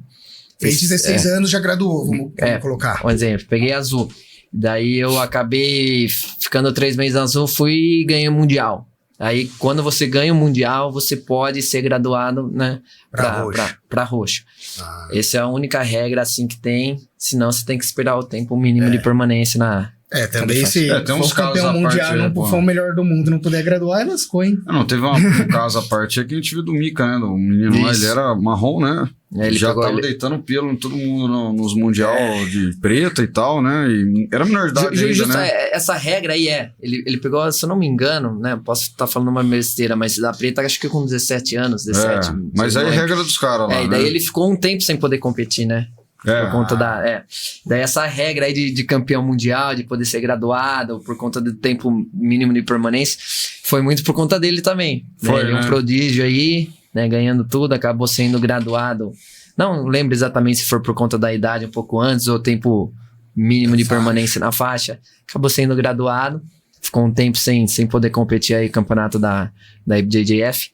[SPEAKER 1] Fez 16 anos, já graduou, vamos
[SPEAKER 3] É.
[SPEAKER 1] colocar.
[SPEAKER 3] Um exemplo, peguei azul. Daí eu acabei ficando 3 meses azul, fui e ganhei o Mundial. Aí, quando você ganha o Mundial, você pode ser graduado, né, pra roxo.
[SPEAKER 1] Ah,
[SPEAKER 3] Essa é a única regra, assim, que tem. Senão, você tem que esperar o tempo mínimo de permanência na...
[SPEAKER 1] também se
[SPEAKER 2] tem uns
[SPEAKER 1] for
[SPEAKER 2] casos
[SPEAKER 1] campeão
[SPEAKER 2] à parte
[SPEAKER 1] mundial,
[SPEAKER 2] aí,
[SPEAKER 1] não
[SPEAKER 2] pô.
[SPEAKER 1] for o melhor do mundo, não puder graduar, lascou, hein?
[SPEAKER 2] Não, teve um caso à parte aí que a gente viu do Mika, né? Do menino lá,
[SPEAKER 3] Isso.
[SPEAKER 2] ele era marrom, né?
[SPEAKER 3] Aí ele
[SPEAKER 2] já
[SPEAKER 3] pegou
[SPEAKER 2] tava
[SPEAKER 3] ele-
[SPEAKER 2] deitando pelo em todo mundo nos mundial de preta e tal, né? E era menor de idade ainda,
[SPEAKER 3] Jiu-jitsu,
[SPEAKER 2] né?
[SPEAKER 3] essa regra aí ele pegou, se eu não me engano, né? Posso estar falando uma besteira, mas da preta acho que com 17 anos, 17.
[SPEAKER 2] Mas aí é regra dos caras lá,
[SPEAKER 3] e daí
[SPEAKER 2] né?
[SPEAKER 3] ele ficou um tempo sem poder competir, né? Por conta da... Daí essa regra aí de campeão mundial, de poder ser graduado, por conta do tempo mínimo de permanência, foi muito por conta dele também.
[SPEAKER 2] Foi,
[SPEAKER 3] Ele é
[SPEAKER 2] né?
[SPEAKER 3] um prodígio aí, né, ganhando tudo, acabou sendo graduado. Não lembro exatamente se for por conta da idade um pouco antes ou tempo mínimo de permanência na faixa. Acabou sendo graduado, ficou um tempo sem poder competir aí no campeonato da IBJJF.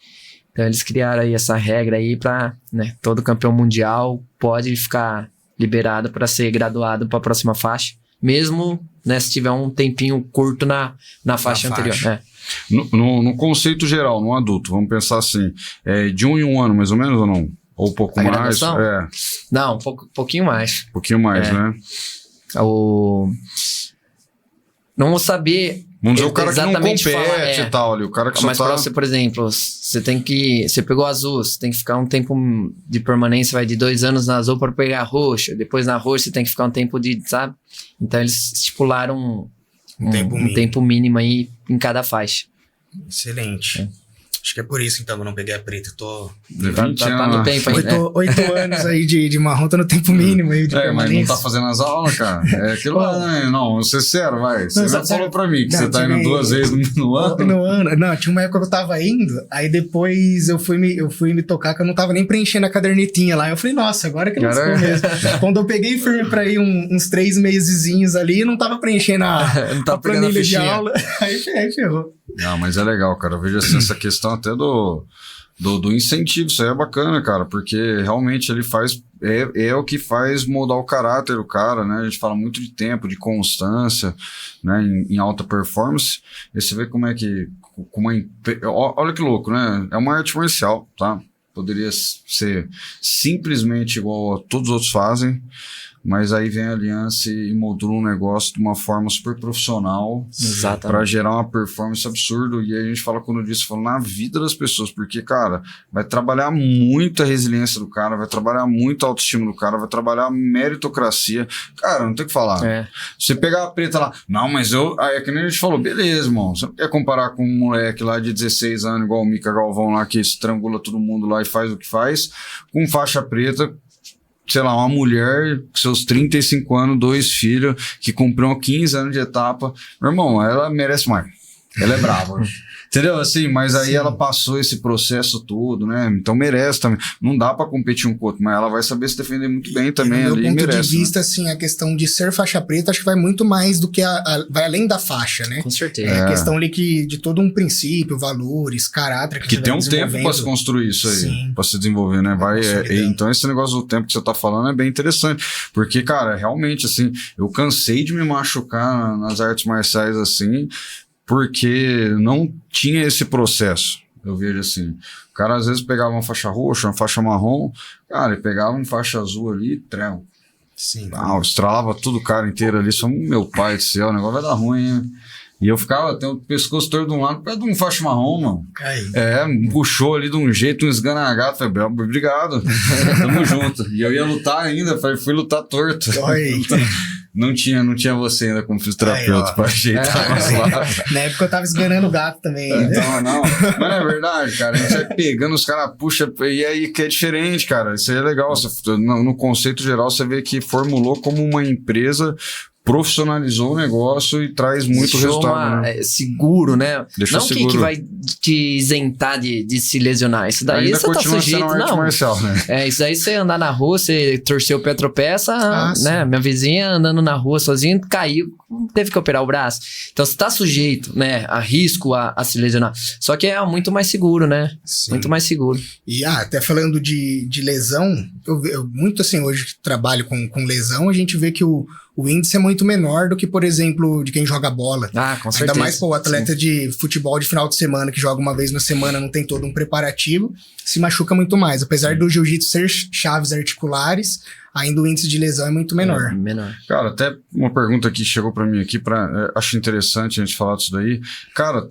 [SPEAKER 3] Então eles criaram aí essa regra aí para, né, todo campeão mundial pode ficar liberado para ser graduado para a próxima faixa, mesmo, né, se tiver um tempinho curto na faixa anterior. Né?
[SPEAKER 2] No conceito geral, no adulto, vamos pensar assim, de 1 em 1 ano mais ou menos ou não? Ou um pouco mais?
[SPEAKER 3] Graduação? Não, pouquinho mais.
[SPEAKER 2] Pouquinho mais, né?
[SPEAKER 3] Não vou saber.
[SPEAKER 2] Vamos dizer, o cara que não compete
[SPEAKER 3] falar,
[SPEAKER 2] e tal ali, o cara que só
[SPEAKER 3] mas
[SPEAKER 2] tá...
[SPEAKER 3] pra você, por exemplo, você pegou azul, você tem que ficar um tempo de permanência, vai de 2 anos na azul para pegar roxa, depois na roxa você tem que ficar um tempo sabe? Então eles estipularam um tempo mínimo aí em cada faixa.
[SPEAKER 1] Excelente. Acho que é por isso, então, que eu não peguei a preta. Tô...
[SPEAKER 3] Tá no tempo aí, né?
[SPEAKER 1] 8 anos aí de marrom, tô no tempo mínimo aí de
[SPEAKER 2] mas não tá fazendo as aulas, cara. É aquilo lá, né? Não, vou ser sério, vai. Você já falou pra mim que você tá indo 2 vezes no ano.
[SPEAKER 1] No ano. Não, tinha uma época que eu tava indo, aí depois eu fui me tocar que eu não tava nem preenchendo a cadernetinha lá. Eu falei, nossa, agora que não ficou mesmo. Quando eu peguei firme pra ir uns 3 mesezinhos ali, eu não tava preenchendo a planilha de aula. Aí ferrou.
[SPEAKER 2] Não, mas é legal, cara. Eu vejo assim, essa questão até do incentivo. Isso aí é bacana, cara, porque realmente ele faz... É o que faz moldar o caráter do cara, né? A gente fala muito de tempo, de constância, né? Em alta performance. E você vê como é que... Olha que louco, né? É uma arte marcial, tá? Poderia ser simplesmente igual a todos os outros fazem, mas aí vem a Aliança e moldura um negócio de uma forma super profissional para gerar uma performance absurda. E aí a gente fala, quando eu disse, na vida das pessoas, porque, cara, vai trabalhar muito a resiliência do cara, vai trabalhar muito a autoestima do cara, vai trabalhar a meritocracia. Cara, não tem o que falar. Você pegar a preta lá, não, mas aí é que nem a gente falou, beleza, irmão, você não quer comparar com um moleque lá de 16 anos, igual o Mika Galvão lá, que estrangula todo mundo lá e faz o que faz, com faixa preta, sei lá, uma mulher com seus 35 anos, 2 filhos, que cumpriu 15 anos de etapa. Meu irmão, ela merece mais. Ela é brava. Entendeu? Assim, mas aí ela passou esse processo todo, né? Então merece também. Não dá pra competir um com o outro, mas ela vai saber se defender muito bem também.
[SPEAKER 1] Do meu ponto
[SPEAKER 2] merece,
[SPEAKER 1] de vista, assim, a questão de ser faixa preta, acho que vai muito mais do que vai além da faixa, né?
[SPEAKER 3] Com certeza.
[SPEAKER 1] É a questão ali de todo um princípio, valores, caráter.
[SPEAKER 2] Que tem um tempo pra se construir isso aí,
[SPEAKER 1] sim,
[SPEAKER 2] pra se desenvolver, né? Então esse negócio do tempo que você tá falando é bem interessante. Porque, cara, realmente, assim, eu cansei de me machucar nas artes marciais, assim, porque não tinha esse processo. Eu vejo assim, o cara às vezes pegava uma faixa roxa, uma faixa marrom, cara, ele pegava uma faixa azul ali, trem.
[SPEAKER 1] Sim.
[SPEAKER 2] Estralava tudo o cara inteiro ali, só meu pai do céu, o negócio vai dar ruim, hein? E eu ficava, tem o pescoço torto de um lado, perto de um faixa marrom, mano. Puxou ali de um jeito, um esganagato, falei, obrigado, tamo junto. E eu ia lutar ainda, fui lutar torto. Não tinha você ainda como fisioterapeuta pra ajeitar lá.
[SPEAKER 1] Na época eu tava esganando o gato também.
[SPEAKER 2] Não. Mas não é verdade, cara. A gente vai pegando, os caras puxa, e aí que é diferente, cara. Isso aí é legal. No conceito geral, você vê que formulou como uma empresa, profissionalizou o negócio e traz muito resultado. Né?
[SPEAKER 3] Seguro, né?
[SPEAKER 2] Deixou
[SPEAKER 3] não
[SPEAKER 2] seguro.
[SPEAKER 3] Que vai te isentar de se lesionar. Isso daí
[SPEAKER 2] ainda
[SPEAKER 3] você tá sujeito.
[SPEAKER 2] Não, marcial, né?
[SPEAKER 3] Isso daí você andar na rua, você torceu o pé, tropeça, né? Minha vizinha andando na rua sozinha, caiu, teve que operar o braço. Então você tá sujeito, né? A risco a se lesionar. Só que é muito mais seguro, né?
[SPEAKER 1] Sim.
[SPEAKER 3] Muito mais seguro.
[SPEAKER 1] E até falando de lesão, eu muito assim, hoje que trabalho com lesão, a gente vê que o índice é muito menor do que, por exemplo, de quem joga bola.
[SPEAKER 3] Com certeza.
[SPEAKER 1] Ainda mais, o atleta de futebol de final de semana, que joga uma vez na semana, não tem todo um preparativo, se machuca muito mais. Apesar do jiu-jitsu ser chaves articulares, ainda o índice de lesão é muito menor.
[SPEAKER 3] Menor.
[SPEAKER 2] Cara, até uma pergunta que chegou pra mim aqui, acho interessante a gente falar disso daí. Cara,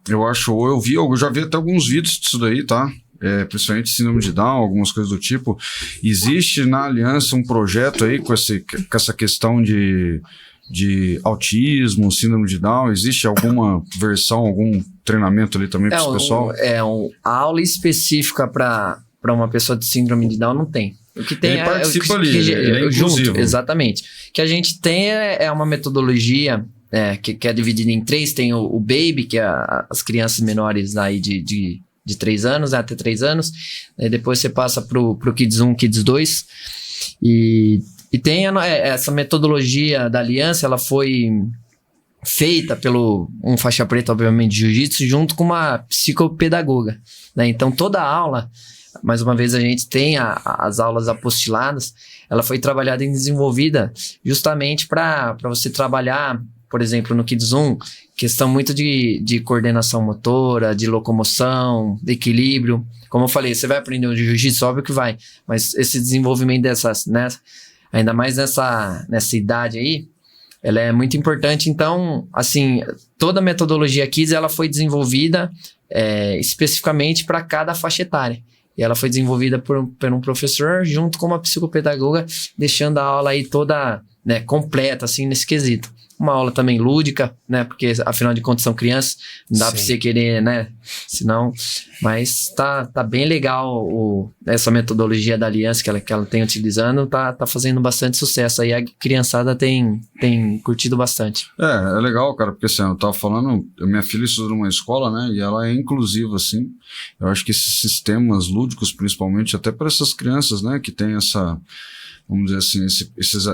[SPEAKER 2] eu já vi até alguns vídeos disso daí, tá? Principalmente síndrome de Down, algumas coisas do tipo. Existe na Aliança um projeto aí com essa questão de autismo, síndrome de Down? Existe alguma versão, algum treinamento ali também para esse pessoal?
[SPEAKER 3] A aula específica para uma pessoa de síndrome de Down não tem. O que tem
[SPEAKER 2] ele participa ali, ele é inclusivo.
[SPEAKER 3] Junto, exatamente. O que a gente tem é uma metodologia que é dividida em 3. Tem o Baby, que é as crianças menores aí de de 3 anos, né, até 3 anos. Aí depois você passa pro Kids 1, Kids 2. E tem essa metodologia da aliança, ela foi feita pelo um faixa preta, obviamente, de jiu-jitsu, junto com uma psicopedagoga, né? Então, toda a aula, mais uma vez, a gente tem as aulas apostiladas, ela foi trabalhada e desenvolvida justamente para você trabalhar, por exemplo, no Kids 1, questão muito de coordenação motora, de locomoção, de equilíbrio. Como eu falei, você vai aprender o jiu-jitsu, óbvio que vai, mas esse desenvolvimento dessas, né, ainda mais nessa idade aí, ela é muito importante. Então, assim, toda a metodologia Kids, ela foi desenvolvida especificamente para cada faixa etária. E ela foi desenvolvida por um professor junto com uma psicopedagoga, deixando a aula aí toda, né, completa, assim, nesse quesito. Uma aula também lúdica, né? Porque, afinal de contas, são crianças. Não dá pra você querer, né? Senão... Mas tá bem legal essa metodologia da aliança que ela tem utilizando. Tá fazendo bastante sucesso. Aí a criançada tem curtido bastante.
[SPEAKER 2] É legal, cara. Porque, assim, eu tava falando... Minha filha estuda numa escola, né? E ela é inclusiva, assim. Eu acho que esses sistemas lúdicos, principalmente, até para essas crianças, né? Que tem essa... Vamos dizer assim, esses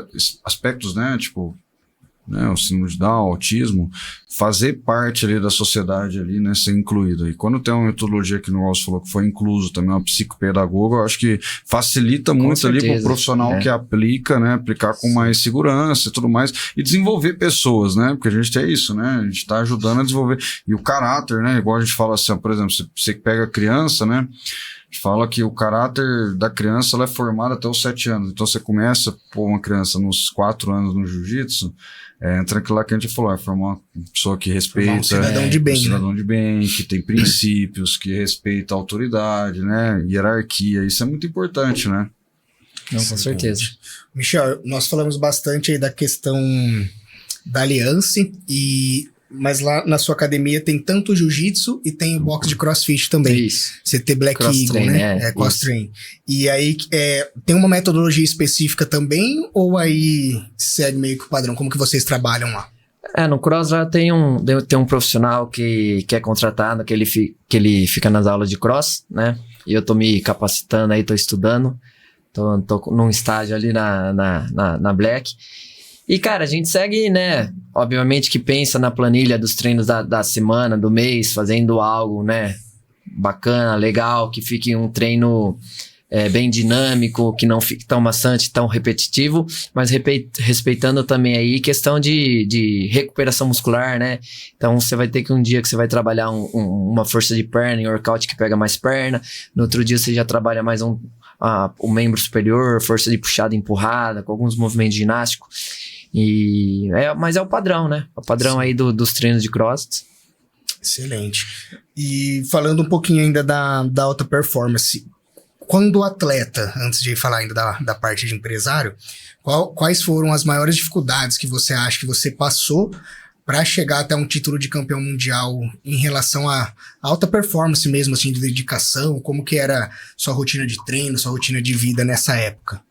[SPEAKER 2] aspectos, né? Tipo... Né, o síndrome de Down, autismo, fazer parte ali da sociedade ali, né, ser incluído. E quando tem uma metodologia que o Alcio falou que foi incluso também, uma psicopedagoga, eu acho que facilita muito ali para o profissional que aplica, né, aplicar com mais segurança e tudo mais, e desenvolver pessoas, né, porque a gente tem isso, né, a gente está ajudando a desenvolver. E o caráter, né, igual a gente fala assim, por exemplo, você que pega a criança, né, a gente fala que o caráter da criança ela é formado até os 7 anos. Então você começa por uma criança nos 4 anos no jiu-jitsu, entra aquilo lá que a gente falou, formar uma pessoa que respeita,
[SPEAKER 1] um cidadão de bem,
[SPEAKER 2] um cidadão de bem, que tem princípios, que respeita a autoridade, né, hierarquia, isso é muito importante, né?
[SPEAKER 3] Não, com certeza.
[SPEAKER 1] Michel, nós falamos bastante aí da questão da aliança, mas lá na sua academia tem tanto jiu-jitsu e tem o box de crossfit também.
[SPEAKER 3] Isso.
[SPEAKER 1] CT Black Eagle, né? Cross-train. E aí, tem uma metodologia específica também ou aí segue meio que o padrão? Como que vocês trabalham lá?
[SPEAKER 3] No Cross já tem um profissional que é contratado, que ele fica nas aulas de Cross, né? E eu tô me capacitando aí, tô estudando. Tô num estágio ali na Black. E, cara, a gente segue, né, obviamente que pensa na planilha dos treinos da semana, do mês, fazendo algo, né, bacana, legal, que fique um treino bem dinâmico, que não fique tão maçante, tão repetitivo, mas respeitando também aí questão de recuperação muscular, né? Então, você vai ter que um dia que você vai trabalhar uma força de perna, em workout que pega mais perna, no outro dia você já trabalha mais o membro superior, força de puxada e empurrada, com alguns movimentos ginásticos. Mas é o padrão, né? O padrão aí dos treinos de cross.
[SPEAKER 1] Excelente. E falando um pouquinho ainda da alta performance, quando o atleta, antes de falar ainda da parte de empresário, quais foram as maiores dificuldades que você acha que você passou para chegar até um título de campeão mundial em relação à alta performance mesmo, assim, de dedicação? Como que era sua rotina de treino, sua rotina de vida nessa época?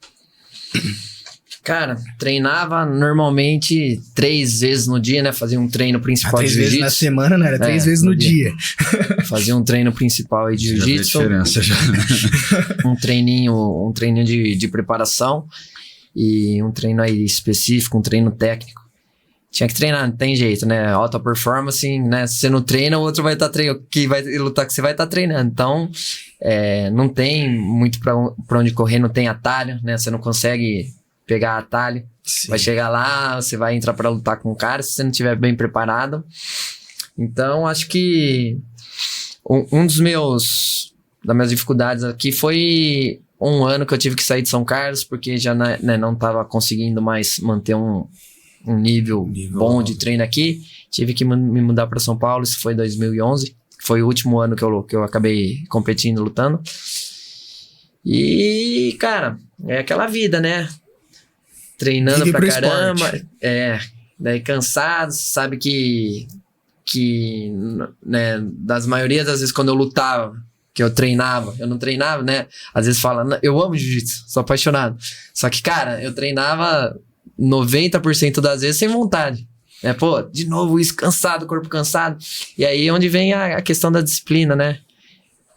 [SPEAKER 3] Cara, treinava normalmente 3 vezes no dia, né? Fazia um treino principal de jiu-jitsu.
[SPEAKER 1] 3 vezes na semana, né? Era 3 vezes no dia.
[SPEAKER 3] Fazia um treino principal aí de jiu-jitsu.
[SPEAKER 2] Já vê a diferença, já.
[SPEAKER 3] um treininho de preparação e um treino aí específico, um treino técnico. Tinha que treinar, não tem jeito, né? Alta performance, né? Se você não treina, o outro vai estar treinando, que vai lutar que você vai estar treinando. Então, não tem muito pra onde correr, não tem atalho, né? Você não consegue pegar atalho. Sim. Vai chegar lá, você vai entrar pra lutar com o cara, se você não estiver bem preparado. Então, acho que das minhas dificuldades aqui foi um ano que eu tive que sair de São Carlos, porque já não estava conseguindo mais manter um nível bom de treino aqui. Tive que me mudar para São Paulo, isso foi em 2011. Foi o último ano que eu acabei competindo, lutando. E, cara, é aquela vida, né? Treinando pra caramba. Daí cansado, sabe que né, das maioria das vezes quando eu lutava, que eu não treinava, né? Às vezes fala, eu amo jiu-jitsu, sou apaixonado. Só que, cara, eu treinava 90% das vezes sem vontade. Pô, de novo isso, cansado, corpo cansado. E aí onde vem a questão da disciplina, né?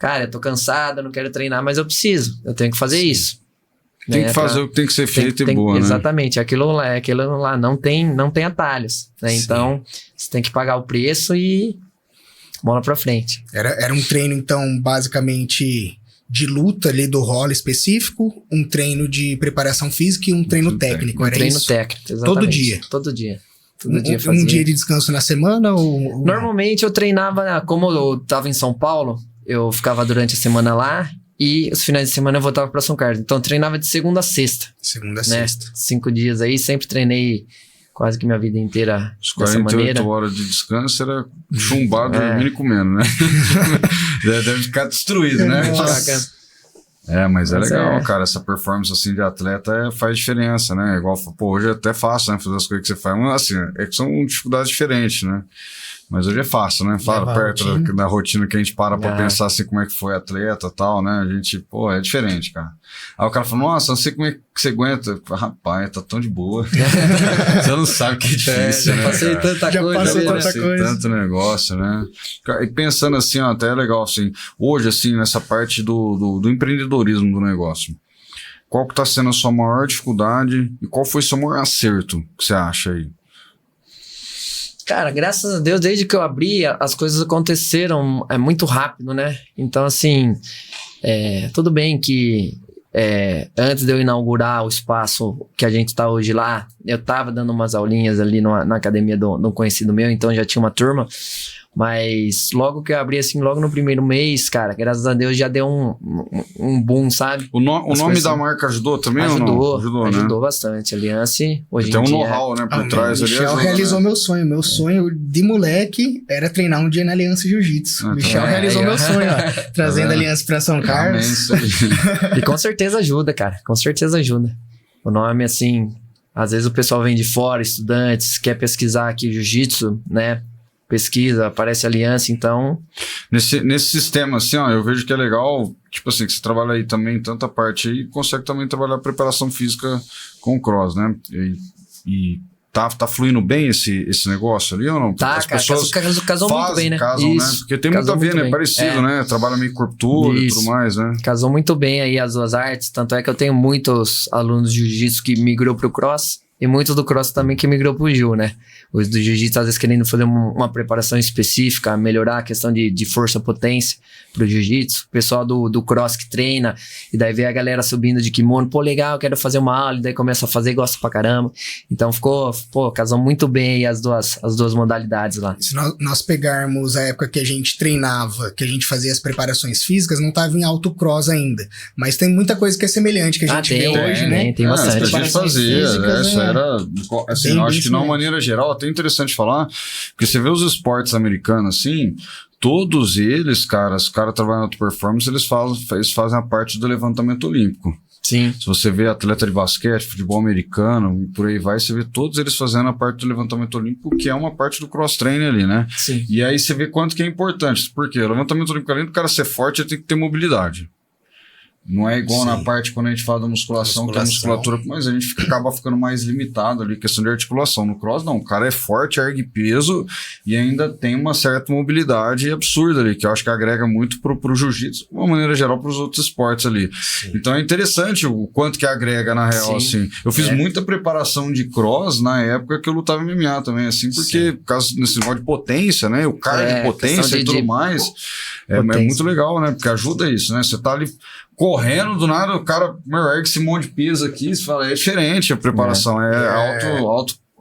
[SPEAKER 3] cara, eu tô cansado, eu não quero treinar, mas eu tenho que fazer isso.
[SPEAKER 2] Tem que fazer o que tem que ser feito e boa, né?
[SPEAKER 3] Exatamente, aquilo lá não tem atalhos, né? Então, você tem que pagar o preço e bola pra frente.
[SPEAKER 1] Era um treino, então, basicamente de luta ali do rolo específico, um treino de preparação física e um treino técnico, era
[SPEAKER 3] treino
[SPEAKER 1] isso?
[SPEAKER 3] Técnico, exatamente.
[SPEAKER 1] Todo dia?
[SPEAKER 3] Todo dia fazia.
[SPEAKER 1] Um dia de descanso na semana ou...
[SPEAKER 3] Normalmente eu treinava, como eu tava em São Paulo, eu ficava durante a semana lá e os finais de semana eu voltava pra São Carlos. Então eu treinava de segunda a sexta.
[SPEAKER 1] Segunda a
[SPEAKER 3] né?
[SPEAKER 1] sexta.
[SPEAKER 3] 5 dias aí, sempre treinei quase que minha vida inteira dessa maneira.
[SPEAKER 2] 48 horas de descanso era chumbado, dormindo e comendo, né? Deve ficar destruído, né? Mas é legal, cara. Essa performance assim de atleta faz diferença, né? Igual, pô, hoje é até fácil, né? Fazer as coisas que você faz. Mas assim, é que são dificuldades diferentes, né? Mas hoje é fácil, né? Fala perto da rotina que a gente pra pensar assim como é que foi atleta e tal, né? A gente, pô, é diferente, cara. Aí o cara fala, nossa, não sei como é que você aguenta. Rapaz, tá tão de boa. Você não sabe o que é difícil, né?
[SPEAKER 3] Passei tanta coisa.
[SPEAKER 2] Tanto negócio, né? E pensando assim, ó, até é legal, assim, hoje, assim, nessa parte do empreendedorismo do negócio, qual que tá sendo a sua maior dificuldade e qual foi o seu maior acerto que você acha aí?
[SPEAKER 3] Cara, graças a Deus, desde que eu abri, as coisas aconteceram muito rápido, né? Então, assim, tudo bem que antes de eu inaugurar o espaço que a gente tá hoje lá, eu tava dando umas aulinhas ali na academia de um conhecido meu, então já tinha uma turma. Mas logo que eu abri, assim, logo no primeiro mês, cara, graças a Deus já deu um boom, sabe?
[SPEAKER 2] O nome da marca ajudou também ou não?
[SPEAKER 3] Ajudou bastante. Aliança, hoje
[SPEAKER 2] tem
[SPEAKER 3] em dia...
[SPEAKER 2] Tem um know-how, né, por trás ali.
[SPEAKER 1] O Michel realizou meu sonho. Meu sonho de moleque era treinar um dia na Aliança Jiu-Jitsu. Michel realizou meu sonho, ó, trazendo a Aliança pra São Carlos.
[SPEAKER 3] E com certeza ajuda, cara. Com certeza ajuda. O nome, assim, às vezes o pessoal vem de fora, estudantes, quer pesquisar aqui Jiu-Jitsu, né? Pesquisa, aparece Aliança, então...
[SPEAKER 2] Nesse sistema, assim, ó, eu vejo que é legal, tipo assim, que você trabalha aí também, tanta parte aí, consegue também trabalhar a preparação física com o cross, né? E tá fluindo bem esse negócio ali ou não?
[SPEAKER 3] Tá,
[SPEAKER 2] as
[SPEAKER 3] cara,
[SPEAKER 2] pessoas
[SPEAKER 3] casou muito bem, né?
[SPEAKER 2] Casam, né? Porque tem muito a ver, né? Parecido, né? Trabalha meio corpo todo e tudo mais, né?
[SPEAKER 3] Casou muito bem aí as duas artes, tanto é que eu tenho muitos alunos de jiu-jitsu que migrou pro cross, e muitos do cross também que migrou pro jiu, né? Os do jiu-jitsu, às vezes, querendo fazer uma preparação específica, melhorar a questão de força, potência pro jiu-jitsu. O pessoal do cross que treina, e daí vê a galera subindo de kimono, pô, legal, quero fazer uma aula, e daí começa a fazer e gosta pra caramba. Então casou muito bem aí as duas modalidades lá.
[SPEAKER 1] Se nós pegarmos a época que a gente treinava, que a gente fazia as preparações físicas, não tava em alto cross ainda. Mas tem muita coisa que é semelhante que a gente vê hoje, né?
[SPEAKER 3] Tem bastante.
[SPEAKER 2] A gente fazia, isso era, assim, eu acho que de uma maneira geral, até interessante falar, porque você vê os esportes americanos, assim, todos eles, cara, os caras trabalhando na alta performance, eles fazem a parte do levantamento olímpico.
[SPEAKER 3] Sim.
[SPEAKER 2] Se você vê atleta de basquete, futebol americano, e por aí vai, você vê todos eles fazendo a parte do levantamento olímpico, que é uma parte do cross-training ali, né?
[SPEAKER 3] Sim.
[SPEAKER 2] E aí você vê quanto que é importante. Por quê? O levantamento olímpico, além do cara ser forte, ele tem que ter mobilidade. Não é igual na parte quando a gente fala da musculação, que é a musculatura, mas a gente acaba ficando mais limitado ali, questão de articulação. No cross, não, o cara é forte, ergue peso e ainda tem uma certa mobilidade absurda ali, que eu acho que agrega muito pro jiu-jitsu, de uma maneira geral, pros outros esportes ali. Sim. Então é interessante o quanto que agrega na real, assim. Eu fiz muita preparação de cross na época que eu lutava MMA também, assim, porque por causa desse negócio de potência, né, o cardio de potência e tudo mais, é muito legal, né, porque ajuda isso, né, você tá ali correndo, do nada, o cara ergue esse monte de peso aqui, você fala, é diferente a preparação,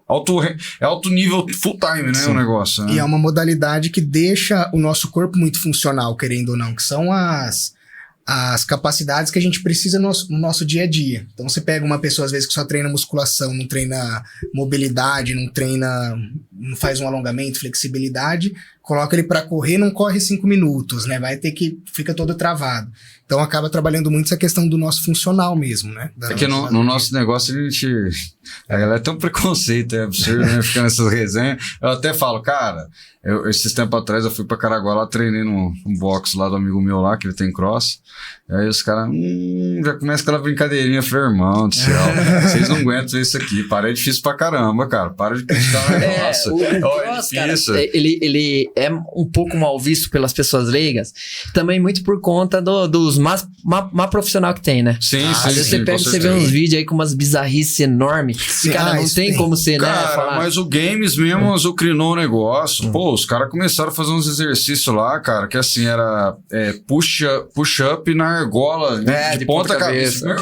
[SPEAKER 2] alto nível full time, né, o negócio. Né?
[SPEAKER 1] E é uma modalidade que deixa o nosso corpo muito funcional, querendo ou não, que são as capacidades que a gente precisa no nosso dia a dia. Então você pega uma pessoa, às vezes, que só treina musculação, não treina mobilidade, não faz um alongamento, flexibilidade, coloca ele para correr, não corre 5 minutos, né? Fica todo travado. Então acaba trabalhando muito essa questão do nosso funcional mesmo, né?
[SPEAKER 2] É que no nosso negócio a galera tem um preconceito, é absurdo, né? Fica nessas resenhas. Eu até falo, cara, esses tempos atrás eu fui pra Caraguá lá, treinei num box lá do amigo meu lá, que ele tem cross. Aí os caras, já começa aquela brincadeirinha. Eu falei, irmão do céu, vocês não aguentam isso aqui, para, é difícil pra caramba, cara, para de criticar o negócio.
[SPEAKER 3] O cross, cara, ele é um pouco mal visto pelas pessoas leigas, também muito por conta dos má profissional que tem, né?
[SPEAKER 2] Sim,
[SPEAKER 3] Às vezes você pega e você vê uns vídeos aí com umas bizarrices enormes. Cara, não tem como ser, né?
[SPEAKER 2] Cara, mas o Games mesmo azucrinou o negócio. Pô, os caras começaram a fazer uns exercícios lá, cara, que assim, era push-up na argola, de ponta cabeça. Não,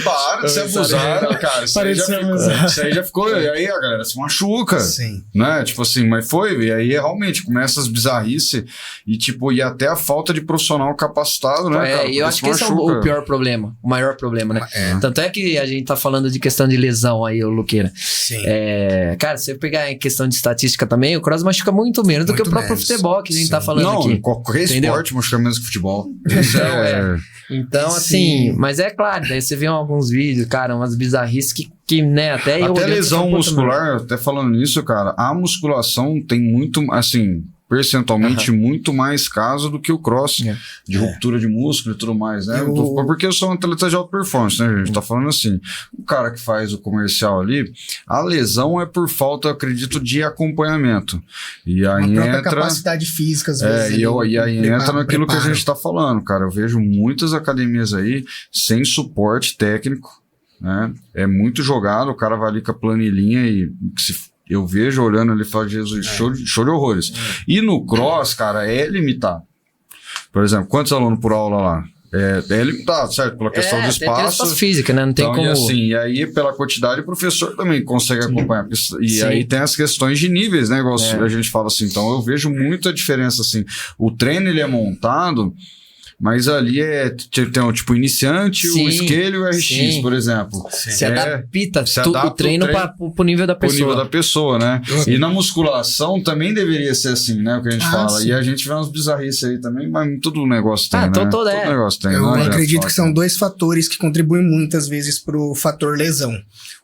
[SPEAKER 2] para de ser abusado, cara. Isso aí já ficou, e aí a galera se machuca.
[SPEAKER 1] Sim.
[SPEAKER 2] Né? Tipo assim, mas foi, e aí realmente começa as bizarrices e tipo, e até a falta de profissional capacitado, né, cara?
[SPEAKER 3] E eu acho que esse é o pior problema, o maior problema, né? Tanto é que a gente tá falando de questão de lesão aí, o Luqueira.
[SPEAKER 1] Sim.
[SPEAKER 3] Cara, se eu pegar em questão de estatística também, o cross machuca muito menos do que o próprio futebol que a gente tá falando aqui.
[SPEAKER 2] Não, qualquer esporte machuca menos que futebol.
[SPEAKER 3] Então, assim, mas é claro, daí você vê alguns vídeos, cara, umas bizarrices que né, até
[SPEAKER 2] lesão muscular, até falando nisso, cara, a musculação tem muito, assim, percentualmente muito mais caso do que o cross de ruptura de músculo e tudo mais, né? Porque eu sou um atleta de alta performance, né, gente? Tá falando assim, o cara que faz o comercial ali, a lesão é por falta, eu acredito, de acompanhamento. E aí entra
[SPEAKER 1] capacidade física, às vezes.
[SPEAKER 2] E aí entra naquilo que a gente tá falando, cara. Eu vejo muitas academias aí sem suporte técnico, né? É muito jogado, o cara vai ali com a planilhinha e eu vejo olhando ali e falo, Jesus, show de horrores. E no cross, cara, é limitado. Por exemplo, quantos alunos por aula lá? É limitado, certo? Pela questão do espaço.
[SPEAKER 3] Tem espaço física, né? Não tem como...
[SPEAKER 2] E aí, pela quantidade, o professor também consegue acompanhar. E aí tem as questões de níveis, né? Igual a gente fala assim. Então, eu vejo muita diferença, assim. O treino, ele é montado... Mas ali tem o tipo iniciante, o scale e o RX, por exemplo.
[SPEAKER 3] Se adapta o treino pro nível da pessoa.
[SPEAKER 2] Pro nível da pessoa, né? E na musculação também deveria ser assim, né? O que a gente fala. Sim. E a gente vê umas bizarrices aí também, mas todo negócio tem, né? Todo negócio tem.
[SPEAKER 1] Eu acredito que são dois fatores que contribuem muitas vezes pro fator lesão.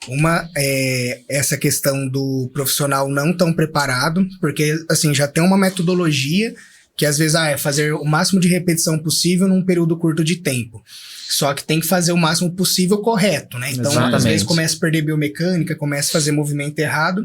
[SPEAKER 1] Uma é essa questão do profissional não tão preparado, porque assim, já tem uma metodologia que às vezes é fazer o máximo de repetição possível num período curto de tempo. Só que tem que fazer o máximo possível correto, né? Então, às vezes começa a perder biomecânica, começa a fazer movimento errado,